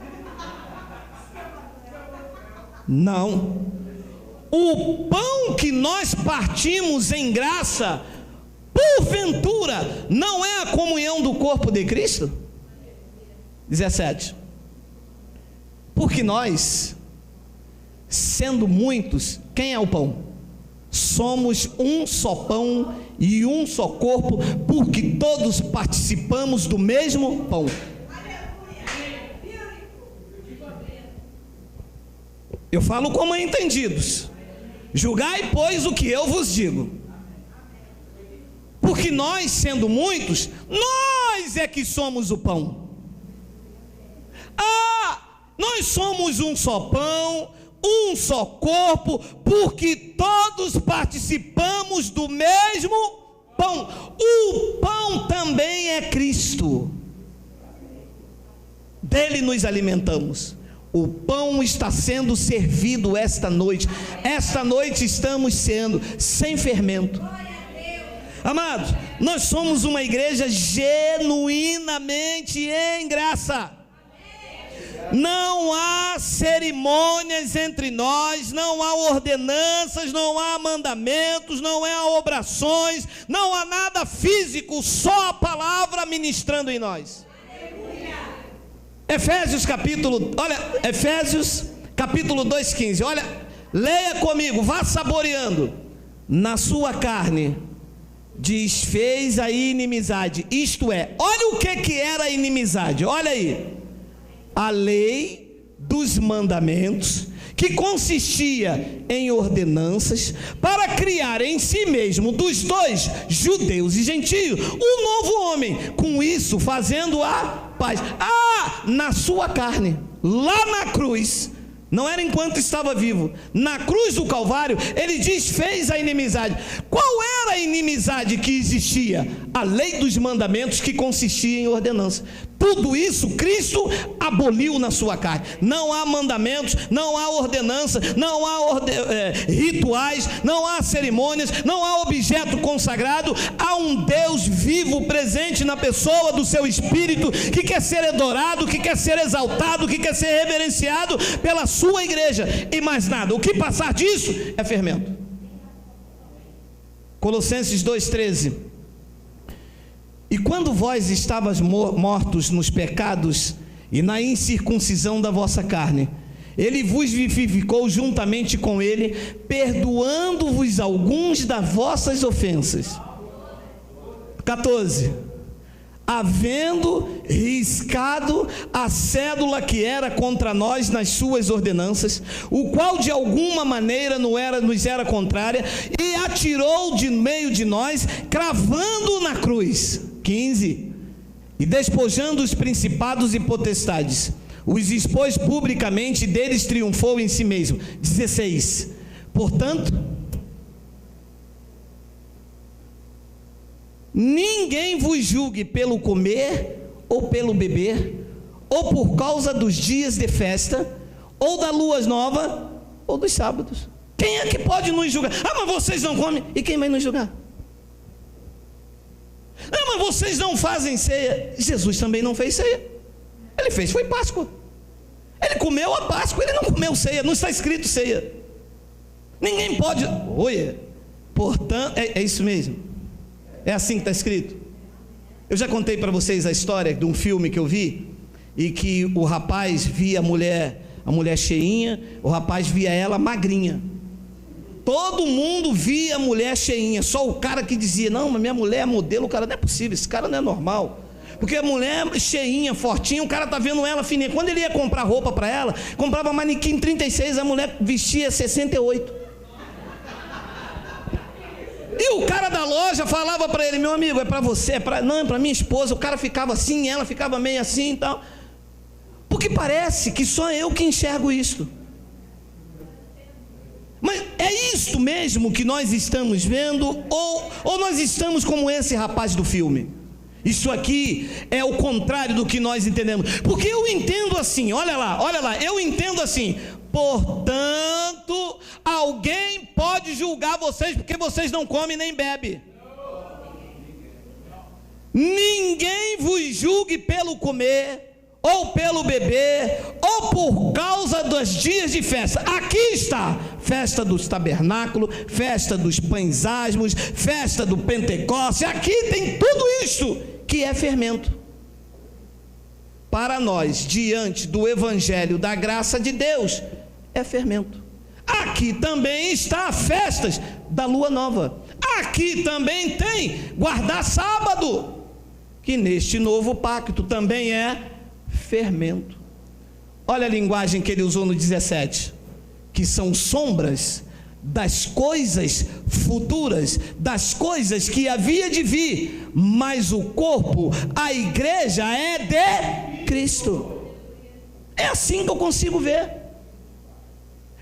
Não. O pão que nós partimos em graça, porventura, não é a comunhão do corpo de Cristo? 17. Porque nós, sendo muitos, quem é o pão? Somos um só pão e um só corpo, porque todos participamos do mesmo pão. Eu falo como entendidos. Julgai, pois, o que eu vos digo. Porque nós, sendo muitos, nós é que somos o pão. Nós somos um só pão, um só corpo, porque todos participamos do mesmo pão. O pão também é Cristo. Dele nos alimentamos. O pão está sendo servido esta noite. Esta noite estamos sendo sem fermento. Amados, nós somos uma igreja genuinamente em graça. Não há cerimônias entre nós, não há ordenanças, não há mandamentos, não há orações, não há nada físico, só a palavra ministrando em nós. Efésios capítulo 2:15. Olha, leia comigo, vá saboreando. Na sua carne desfez a inimizade. Isto é, olha o que era a inimizade. Olha aí. A lei dos mandamentos, que consistia em ordenanças, para criar em si mesmo dos dois, judeus e gentios, um novo homem, com isso fazendo a paz. Na sua carne, lá na cruz, não era enquanto estava vivo, na cruz do Calvário, ele desfez a inimizade. Qual era a inimizade que existia? A lei dos mandamentos, que consistia em ordenança. Tudo isso Cristo aboliu na sua carne. Não há mandamentos, não há ordenança, não há rituais, não há cerimônias, não há objeto consagrado. Há um Deus vivo presente na pessoa do seu Espírito, que quer ser adorado, que quer ser exaltado, que quer ser reverenciado pela sua igreja. E mais nada. O que passar disso é fermento. Colossenses 2:13. E quando vós estavas mortos nos pecados e na incircuncisão da vossa carne, ele vos vivificou juntamente com ele, perdoando-vos alguns das vossas ofensas. 14. Havendo riscado a cédula que era contra nós nas suas ordenanças, o qual de alguma maneira nos era contrária, e atirou de meio de nós, cravando na cruz. 15. E despojando os principados e potestades, os expôs publicamente, e deles triunfou em si mesmo. 16. Portanto, ninguém vos julgue pelo comer ou pelo beber, ou por causa dos dias de festa, ou da lua nova, ou dos sábados. Quem é que pode nos julgar? Mas vocês não comem. E quem vai nos julgar? Mas vocês não fazem ceia. Jesus também não fez ceia. Ele fez, foi Páscoa. Ele comeu a Páscoa, ele não comeu ceia. Não está escrito ceia. Ninguém pode. Oi. Portanto, é isso mesmo. É assim que está escrito. Eu já contei para vocês a história de um filme que eu vi, e que o rapaz via a mulher cheinha, o rapaz via ela magrinha. Todo mundo via a mulher cheinha, só o cara que dizia: não, mas minha mulher é modelo. O cara, não é possível, esse cara não é normal. Porque a mulher cheinha, fortinha, o cara está vendo ela fininha. Quando ele ia comprar roupa para ela, comprava manequim 36, a mulher vestia 68. E o cara da loja falava para ele: meu amigo, é para você, não, é para minha esposa. O cara ficava assim, ela ficava meio assim e tal. Porque parece que só eu que enxergo isto. Mas é isto mesmo que nós estamos vendo? Ou nós estamos como esse rapaz do filme? Isso aqui é o contrário do que nós entendemos. Porque eu entendo assim, olha lá, eu entendo assim: Portanto, alguém pode julgar vocês porque vocês não comem nem bebem. Ninguém vos julgue pelo comer, ou pelo beber, ou por causa dos dias de festa. Aqui está: festa dos tabernáculos, festa dos pães asmos, festa do Pentecoste. Aqui tem tudo isso que é fermento. Para nós, diante do evangelho da graça de Deus, é fermento. Aqui também está festas da lua nova. Aqui também tem guardar sábado, que neste novo pacto também é fermento. Olha a linguagem que ele usou no 17, que são sombras das coisas futuras, das coisas que havia de vir, mas o corpo, a igreja, é de Cristo. É assim que eu consigo ver,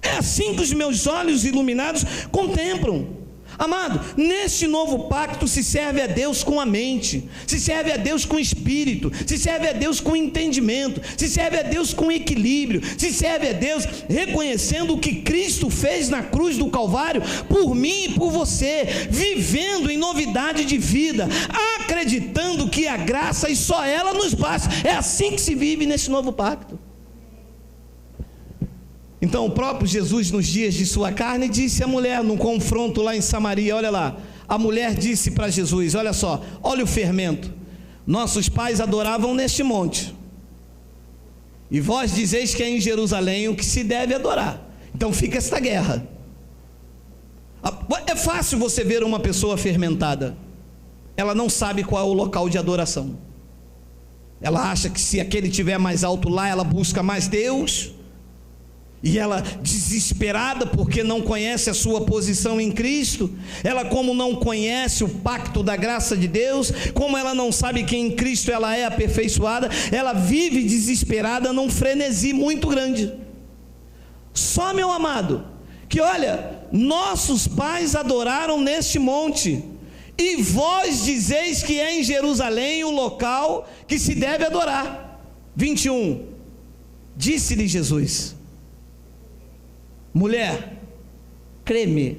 é assim que os meus olhos iluminados contemplam. Amado, neste novo pacto se serve a Deus com a mente, se serve a Deus com o espírito, se serve a Deus com entendimento, se serve a Deus com equilíbrio, se serve a Deus reconhecendo o que Cristo fez na cruz do Calvário por mim e por você, vivendo em novidade de vida, acreditando que a graça e só ela nos basta. É assim que se vive nesse novo pacto. Então o próprio Jesus, nos dias de sua carne, disse à mulher, num confronto lá em Samaria, olha lá, a mulher disse para Jesus, olha só, olha o fermento: nossos pais adoravam neste monte, e vós dizeis que é em Jerusalém o que se deve adorar. Então fica esta guerra. É fácil você ver uma pessoa fermentada, ela não sabe qual é o local de adoração, ela acha que se aquele estiver mais alto lá, ela busca mais Deus. E ela, desesperada porque não conhece a sua posição em Cristo, ela, como não conhece o pacto da graça de Deus, como ela não sabe que em Cristo ela é aperfeiçoada, ela vive desesperada num frenesi muito grande. Só, meu amado, que olha, nossos pais adoraram neste monte, e vós dizeis que é em Jerusalém o local que se deve adorar. 21, disse-lhe Jesus: mulher, crê-me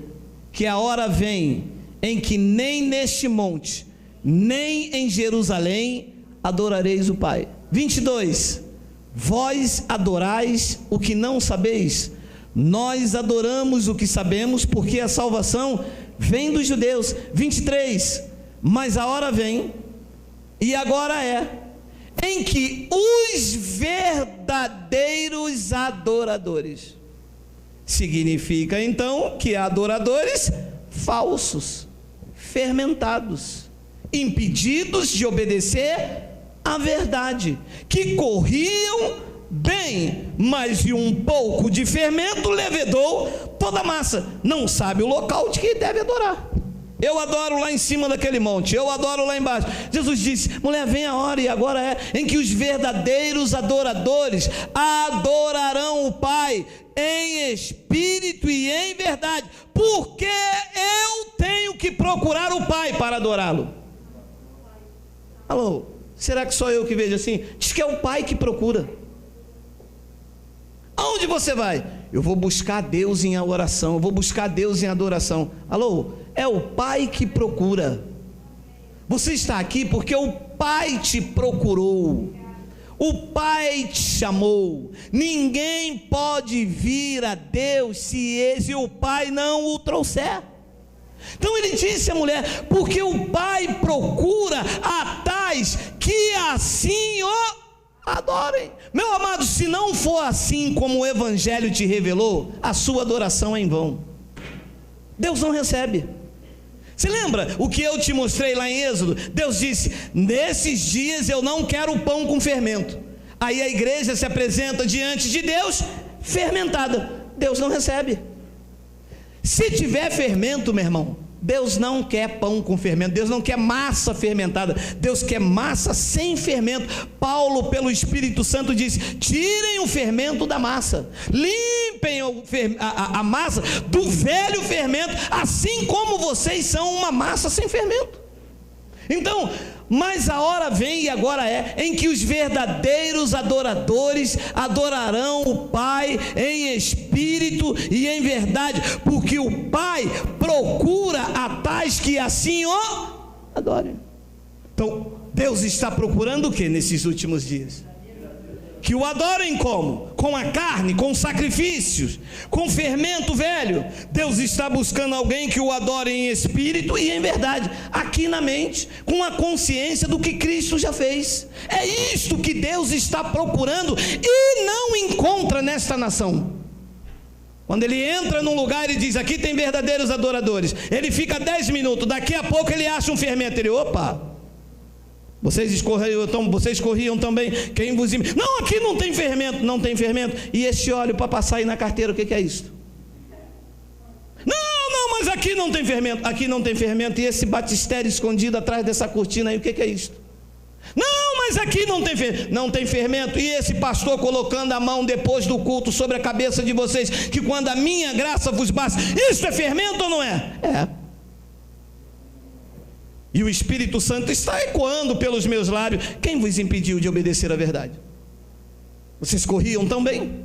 que a hora vem em que nem neste monte, nem em Jerusalém adorareis o Pai. 22, vós adorais o que não sabeis, nós adoramos o que sabemos, porque a salvação vem dos judeus. 23, mas a hora vem, e agora é, em que os verdadeiros adoradores, significa então que há adoradores falsos, fermentados, impedidos de obedecer à verdade, que corriam bem, mas de um pouco de fermento levedou toda a massa. Não sabe o local de que deve adorar. Eu adoro lá em cima daquele monte, eu adoro lá embaixo. Jesus disse: mulher, vem a hora, e agora é, em que os verdadeiros adoradores adorarão o Pai em espírito e em verdade, porque eu tenho que procurar o Pai para adorá-lo. Alô, será que só eu que vejo assim? Diz que é o Pai que procura. Aonde você vai? Eu vou buscar Deus em oração, eu vou buscar Deus em adoração. Alô, é o Pai que procura. Você está aqui porque o Pai te procurou, o Pai te chamou. Ninguém pode vir a Deus se o Pai não o trouxer. Então ele disse à mulher: porque o Pai procura a tais que assim o adorem. Meu amado, se não for assim como o Evangelho te revelou, a sua adoração é em vão. Deus não recebe. Você lembra o que eu te mostrei lá em Êxodo? Deus disse: nesses dias eu não quero pão com fermento. Aí a igreja se apresenta diante de Deus fermentada. Deus não recebe. Se tiver fermento, meu irmão, Deus não quer pão com fermento, Deus não quer massa fermentada, Deus quer massa sem fermento. Paulo, pelo Espírito Santo, disse: tirem o fermento da massa, limpem a massa do velho fermento, assim como vocês são uma massa sem fermento. Então, mas a hora vem, e agora é, em que os verdadeiros adoradores adorarão o Pai em espírito e em verdade, porque o Pai procura a tais que assim o adorem. Então, Deus está procurando o que nesses últimos dias? Que o adorem como? Com a carne, com sacrifícios, com fermento velho. Deus está buscando alguém que o adore em espírito e em verdade, aqui na mente, com a consciência do que Cristo já fez. É isto que Deus está procurando e não encontra nesta nação. Quando ele entra num lugar e diz, aqui tem verdadeiros adoradores, ele fica 10 minutos, daqui a pouco ele acha um fermento, ele, opa, vocês corriam também, quem vos imita? Não, aqui não tem fermento, não tem fermento. E esse óleo para passar aí na carteira, o que é isso? Não, mas aqui não tem fermento, aqui não tem fermento. E esse batistério escondido atrás dessa cortina aí, o que é isso? Não, mas aqui não tem fermento. E esse pastor colocando a mão depois do culto sobre a cabeça de vocês, que quando a minha graça vos basta, isso é fermento ou não é? É. E o Espírito Santo está ecoando pelos meus lábios. Quem vos impediu de obedecer à verdade? Vocês corriam também?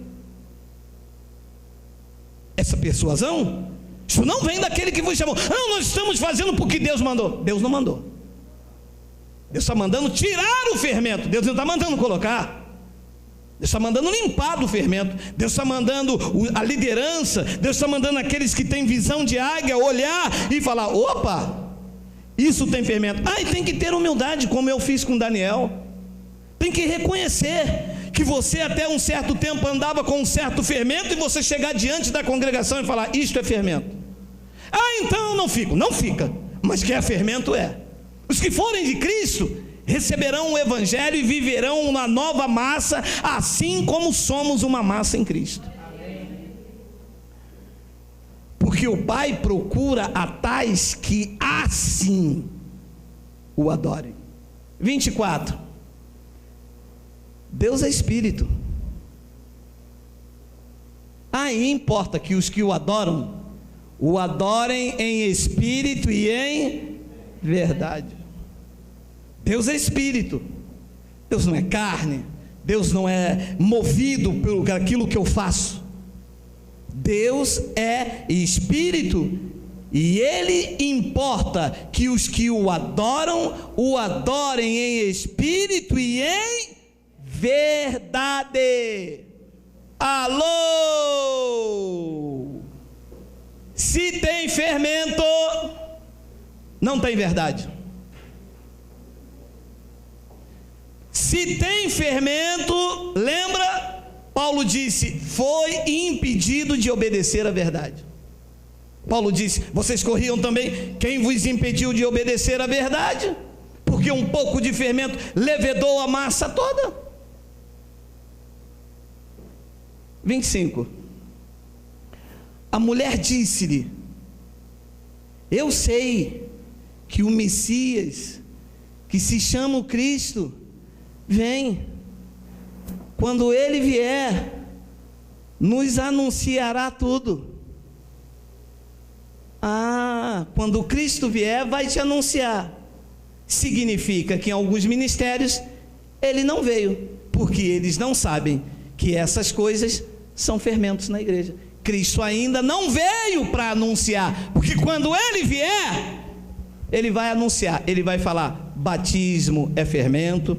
Essa persuasão, isso não vem daquele que vos chamou. Não, nós estamos fazendo porque Deus mandou. Deus não mandou. Deus está mandando tirar o fermento. Deus não está mandando colocar. Deus está mandando limpar do fermento. Deus está mandando a liderança. Deus está mandando aqueles que têm visão de águia olhar e falar, opa, isso tem fermento. E tem que ter humildade, como eu fiz com Daniel. Tem que reconhecer que você até um certo tempo andava com um certo fermento, e você chegar diante da congregação e falar, isto é fermento. Então não fico. Não fica, mas que é fermento é. Os que forem de Cristo receberão o Evangelho e viverão uma nova massa, assim como somos uma massa em Cristo. Porque o Pai procura a tais que assim o adorem. 24. Deus é Espírito. Aí importa que os que o adorem em espírito e em verdade. Deus é Espírito. Deus não é carne. Deus não é movido por aquilo que eu faço. Deus é Espírito, e Ele importa que os que o adorem em espírito e em verdade. Alô! Se tem fermento, não tem verdade. Se tem fermento, lembra? Paulo disse, foi impedido de obedecer à verdade. Paulo disse, vocês corriam também, quem vos impediu de obedecer à verdade? Porque um pouco de fermento levedou a massa toda. 25. A mulher disse-lhe, eu sei que o Messias, que se chama o Cristo, vem. Quando ele vier, nos anunciará tudo. Quando Cristo vier, vai te anunciar. Significa que em alguns ministérios ele não veio, porque eles não sabem que essas coisas são fermentos na igreja. Cristo ainda não veio para anunciar, porque quando ele vier, ele vai anunciar, ele vai falar, batismo é fermento,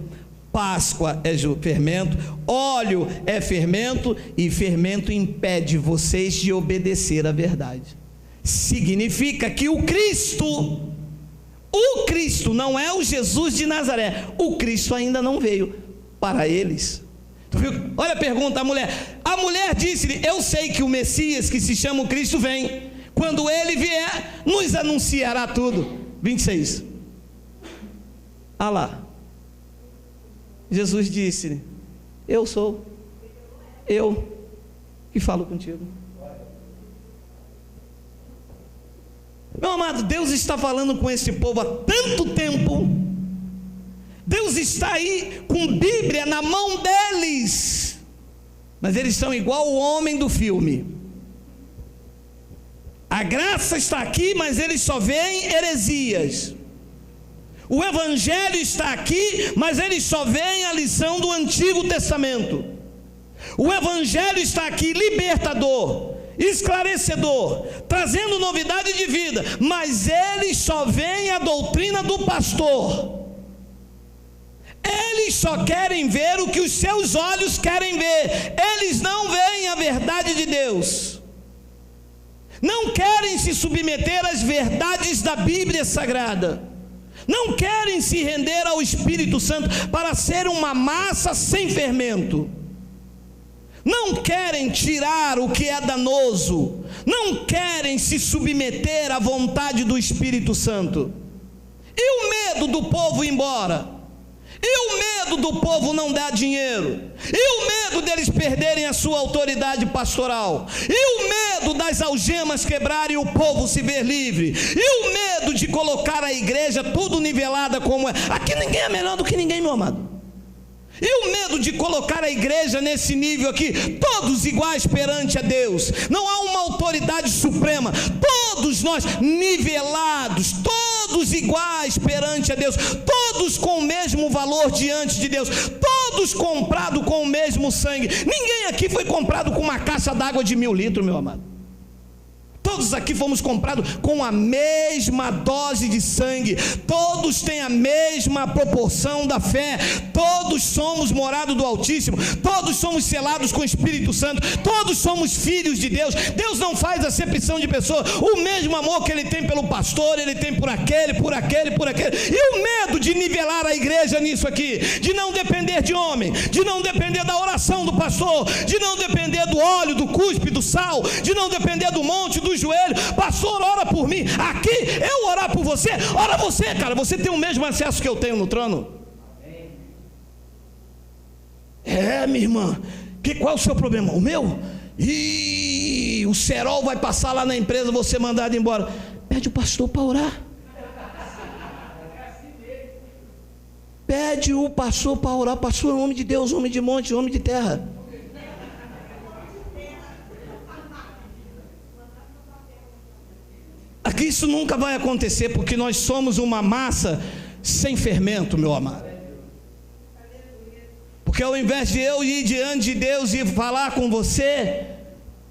Páscoa é fermento, óleo é fermento, e fermento impede vocês de obedecer à verdade. Significa que o Cristo não é o Jesus de Nazaré, o Cristo ainda não veio para eles. Tu viu? Olha a pergunta, a mulher disse-lhe, eu sei que o Messias, que se chama o Cristo, vem. Quando ele vier, nos anunciará tudo. 26. Lá. Jesus disse-lhe, eu sou, eu que falo contigo. Meu amado, Deus está falando com esse povo há tanto tempo. Deus está aí com Bíblia na mão deles, mas eles são igual o homem do filme. A graça está aqui, mas eles só veem heresias. O Evangelho está aqui, mas ele só vem a lição do Antigo Testamento. O Evangelho está aqui libertador, esclarecedor, trazendo novidade de vida, mas ele só vem a doutrina do pastor. Eles só querem ver o que os seus olhos querem ver, eles não veem a verdade de Deus, não querem se submeter às verdades da Bíblia Sagrada, não querem se render ao Espírito Santo para ser uma massa sem fermento, não querem tirar o que é danoso, não querem se submeter à vontade do Espírito Santo. E o medo do povo ir embora? E o medo do povo não dar dinheiro? E o medo deles perderem a sua autoridade pastoral? E o medo das algemas quebrarem e o povo se ver livre? E o medo de colocar a igreja tudo nivelada como é? Aqui ninguém é melhor do que ninguém, meu amado. E o medo de colocar a igreja nesse nível aqui, todos iguais perante a Deus, não há uma autoridade suprema, todos nós nivelados, todos iguais perante a Deus, todos com o mesmo valor diante de Deus, todos comprados com o mesmo sangue. Ninguém aqui foi comprado com uma caixa d'água de 1000 litros, meu amado. Todos aqui fomos comprados com a mesma dose de sangue, todos têm a mesma proporção da fé, todos somos morada do Altíssimo, todos somos selados com o Espírito Santo, todos somos filhos de Deus. Deus não faz acepção de pessoa. O mesmo amor que ele tem pelo pastor, ele tem por aquele. E o medo de nivelar a igreja nisso aqui, de não depender de homem, de não depender da oração do pastor, de não depender do óleo, do cuspe, do sal, de não depender do monte, do joelho. Pastor, ora por mim. Aqui eu orar por você, ora você, cara, você tem o mesmo acesso que eu tenho no trono. Minha irmã, qual é o seu problema? O meu? O cerol vai passar lá na empresa, você mandado embora. Pede o pastor para orar. Pede o pastor para orar. O pastor é homem de Deus, homem de monte, homem de terra. Aqui isso nunca vai acontecer, porque nós somos uma massa sem fermento, meu amado. Porque ao invés de eu ir diante de Deus e falar com você,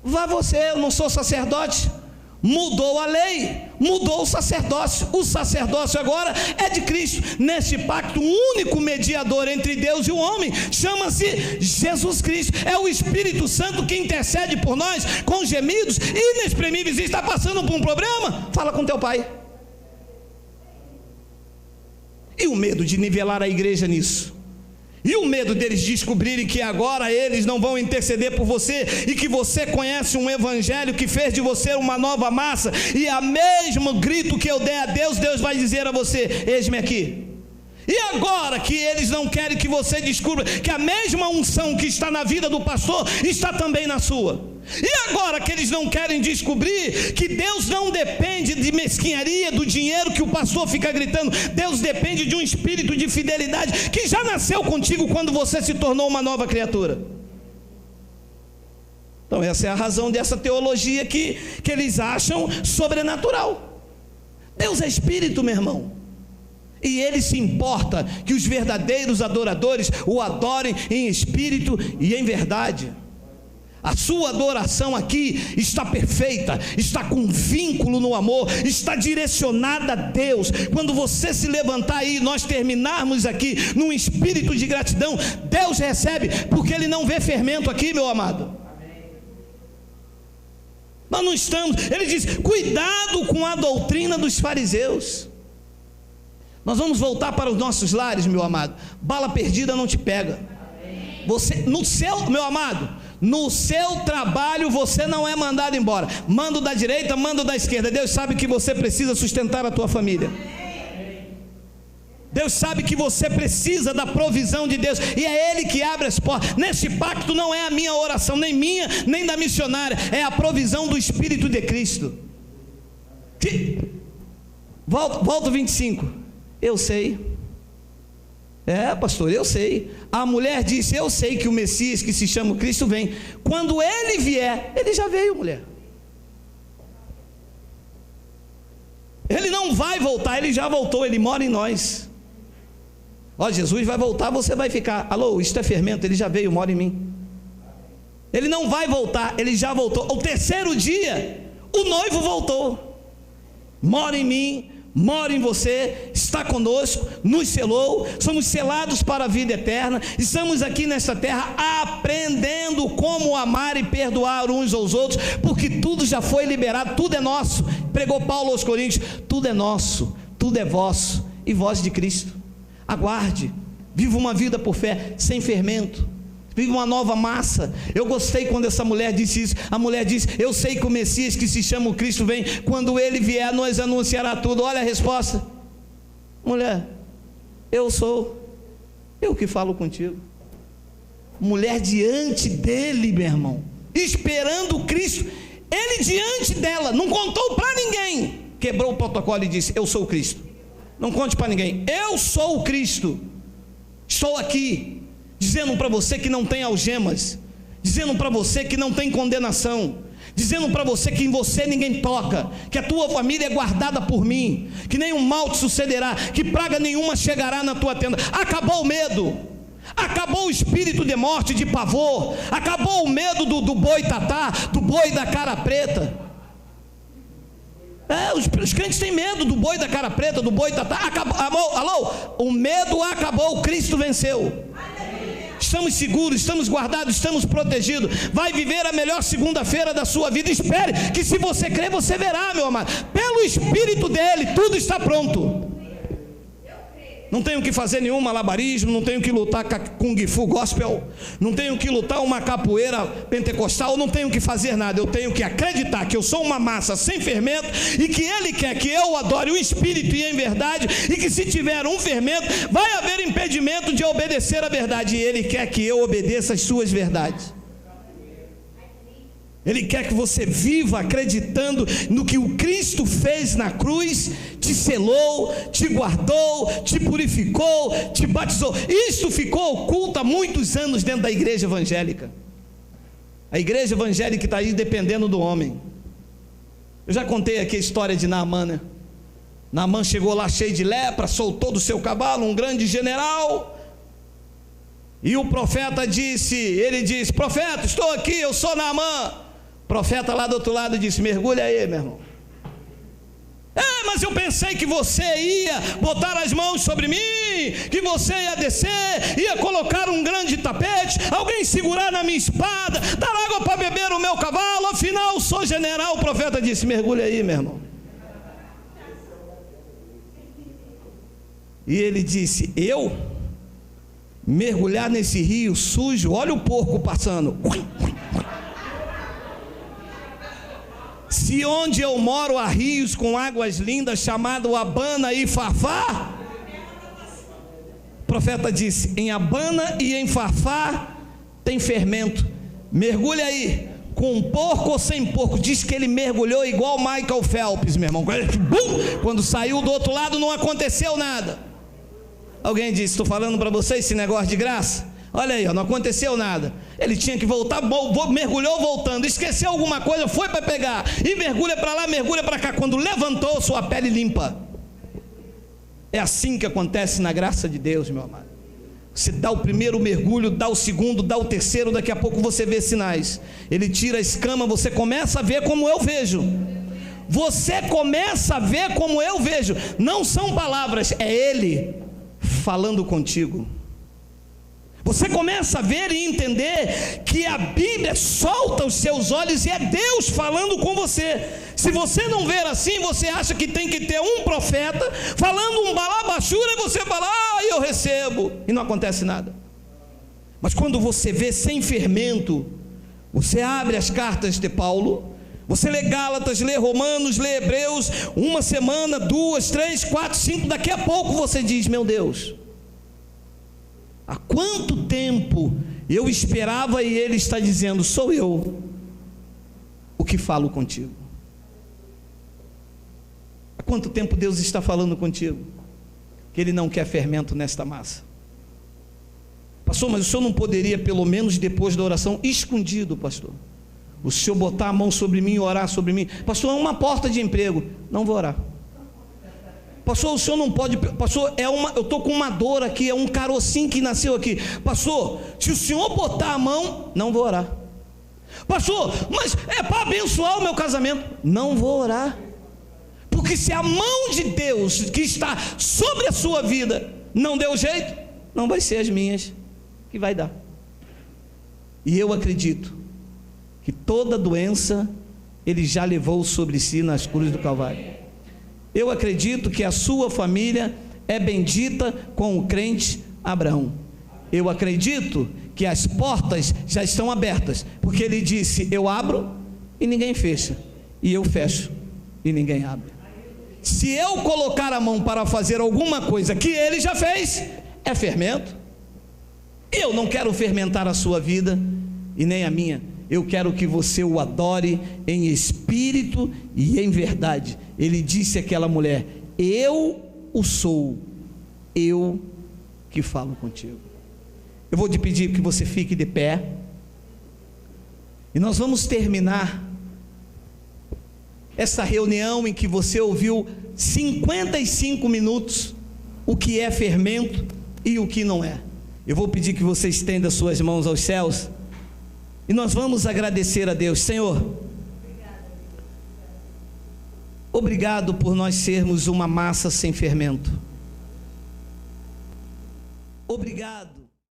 vá você, eu não sou sacerdote. Mudou a lei, mudou o sacerdócio agora é de Cristo. Neste pacto, o único mediador entre Deus e o homem chama-se Jesus Cristo. É o Espírito Santo que intercede por nós com gemidos inexprimíveis. Está passando por um problema? Fala com teu pai. E o medo de nivelar a igreja nisso? E o medo deles descobrirem que agora eles não vão interceder por você, e que você conhece um evangelho que fez de você uma nova massa, e a mesmo grito que eu der a Deus, Deus vai dizer a você: eis-me aqui. E agora que eles não querem que você descubra que a mesma unção que está na vida do pastor está também na sua. E agora que eles não querem descobrir que Deus não depende de mesquinharia, do dinheiro que o pastor fica gritando. Deus depende de um espírito de fidelidade que já nasceu contigo quando você se tornou uma nova criatura. Então essa é a razão dessa teologia que eles acham sobrenatural. Deus é espírito, meu irmão. E ele se importa que os verdadeiros adoradores o adorem em espírito e em verdade. A sua adoração aqui está perfeita, está com vínculo no amor, está direcionada a Deus. Quando você se levantar aí, nós terminarmos aqui num espírito de gratidão, Deus recebe, porque Ele não vê fermento aqui, meu amado. Nós não estamos, Ele diz: cuidado com a doutrina dos fariseus. Nós vamos voltar para os nossos lares, meu amado. Bala perdida não te pega. Você, no seu, meu amado, no seu trabalho você não é mandado embora. Mando da direita, mando da esquerda. Deus sabe que você precisa sustentar a tua família. Deus sabe que você precisa da provisão de Deus, e é Ele que abre as portas. Neste pacto não é a minha oração, nem minha, nem da missionária, é a provisão do Espírito de Cristo. Volta 25. Eu sei. Pastor, eu sei. A mulher disse: eu sei que o Messias, que se chama Cristo, vem. Quando Ele vier, Ele já veio, mulher. Ele não vai voltar, Ele já voltou, Ele mora em nós. Ó, Jesus vai voltar, você vai ficar. Alô, isto é fermento, ele já veio, mora em mim. Ele não vai voltar, ele já voltou. O terceiro dia, o noivo voltou. Mora em mim, mora em você, está conosco, nos selou, somos selados para a vida eterna. Estamos aqui nesta terra aprendendo como amar e perdoar uns aos outros, porque tudo já foi liberado, tudo é nosso. Pregou Paulo aos Coríntios: tudo é nosso, tudo é vosso, e vós de Cristo. Aguarde, viva uma vida por fé, sem fermento, viva uma nova massa. Eu gostei quando essa mulher disse isso. A mulher disse: eu sei que o Messias, que se chama o Cristo, vem. Quando ele vier, nos anunciará tudo. Olha a resposta: mulher, eu sou, eu que falo contigo. Mulher diante dele, meu irmão, esperando o Cristo, ele diante dela, não contou para ninguém, quebrou o protocolo e disse: eu sou o Cristo. Não conte para ninguém, eu sou o Cristo. Estou aqui dizendo para você que não tem algemas, dizendo para você que não tem condenação, dizendo para você que em você ninguém toca, que a tua família é guardada por mim, que nenhum mal te sucederá, que praga nenhuma chegará na tua tenda. Acabou o medo, acabou o espírito de morte, de pavor, acabou o medo do boi tatá, do boi da cara preta. Os crentes têm medo do boi da cara preta, do boi tatá. Acabou, alô, o medo acabou, Cristo venceu. Estamos seguros, estamos guardados, estamos protegidos. Vai viver a melhor segunda-feira da sua vida. Espere, que se você crer, você verá, meu amado. Pelo Espírito dele, tudo está pronto. Não tenho que fazer nenhum malabarismo, não tenho que lutar Kung Fu Gospel, não tenho que lutar uma capoeira pentecostal, não tenho que fazer nada. Eu tenho que acreditar que eu sou uma massa sem fermento, e que ele quer que eu adore o Espírito e em verdade, e que se tiver um fermento, vai haver impedimento de obedecer a verdade, e ele quer que eu obedeça as suas verdades. Ele quer que você viva acreditando no que o Cristo fez na cruz, te selou, te guardou, te purificou, te batizou. Isso ficou oculto há muitos anos dentro da igreja evangélica. A igreja evangélica está aí dependendo do homem. Eu já contei aqui a história de Naamã, né? Naamã chegou lá cheio de lepra, soltou do seu cavalo um grande general, e o profeta disse, profeta, estou aqui, eu sou Naamã. O profeta lá do outro lado disse: mergulha aí, meu irmão. Mas eu pensei que você ia botar as mãos sobre mim, que você ia descer, ia colocar um grande tapete, alguém segurar na minha espada, dar água para beber o meu cavalo, afinal sou general. O profeta disse: mergulha aí, meu irmão. E ele disse: eu mergulhar nesse rio sujo? Olha o porco passando. Se onde eu moro há rios com águas lindas, chamado Abana e Farfá. O profeta disse: em Abana e em Farfá tem fermento, mergulha aí, com porco ou sem porco. Diz que ele mergulhou igual Michael Phelps, meu irmão. Quando saiu do outro lado não aconteceu nada. Alguém disse: estou falando para vocês esse negócio de graça. Olha aí, não aconteceu nada. Ele tinha que voltar, mergulhou voltando, esqueceu alguma coisa, foi para pegar, e mergulha para lá, mergulha para cá. Quando levantou, sua pele limpa. É assim que acontece na graça de Deus, meu amado. Você dá o primeiro mergulho, dá o segundo, dá o terceiro, daqui a pouco você vê sinais. Ele tira a escama, você começa a ver como eu vejo. Você começa a ver como eu vejo. Não são palavras, é Ele falando contigo. Você começa a ver e entender que a Bíblia solta os seus olhos e é Deus falando com você. Se você não ver assim, você acha que tem que ter um profeta falando um balabachura, e você fala: eu recebo, e não acontece nada. Mas quando você vê sem fermento, você abre as cartas de Paulo, você lê Gálatas, lê Romanos, lê Hebreus, uma semana, 2, 3, 4, 5, daqui a pouco você diz: meu Deus, há quanto tempo eu esperava, e Ele está dizendo: sou eu o que falo contigo. Há quanto tempo Deus está falando contigo, que Ele não quer fermento nesta massa. Pastor, mas o senhor não poderia, pelo menos depois da oração, escondido, pastor, o senhor botar a mão sobre mim e orar sobre mim? Pastor, é uma porta de emprego. Não vou orar. pastor, o senhor não pode, pastor, eu estou com uma dor aqui, é um carocinho que nasceu aqui, pastor, se o senhor botar a mão, não vou orar. Pastor, mas é para abençoar o meu casamento, não vou orar, porque se a mão de Deus que está sobre a sua vida não deu jeito, não vai ser as minhas que vai dar. E eu acredito que toda doença Ele já levou sobre si nas cruzes do Calvário. Eu acredito que a sua família é bendita com o crente Abraão. Eu acredito que as portas já estão abertas, porque Ele disse: eu abro e ninguém fecha, e eu fecho e ninguém abre. Se eu colocar a mão para fazer alguma coisa que Ele já fez, é fermento. Eu não quero fermentar a sua vida e nem a minha. Eu quero que você o adore em espírito e em verdade. Ele disse àquela mulher: eu o sou, eu que falo contigo. Eu vou te pedir que você fique de pé, e nós vamos terminar essa reunião em que você ouviu 55 minutos o que é fermento e o que não é. Eu vou pedir que você estenda suas mãos aos céus, e nós vamos agradecer a Deus. Senhor, obrigado por nós sermos uma massa sem fermento. Obrigado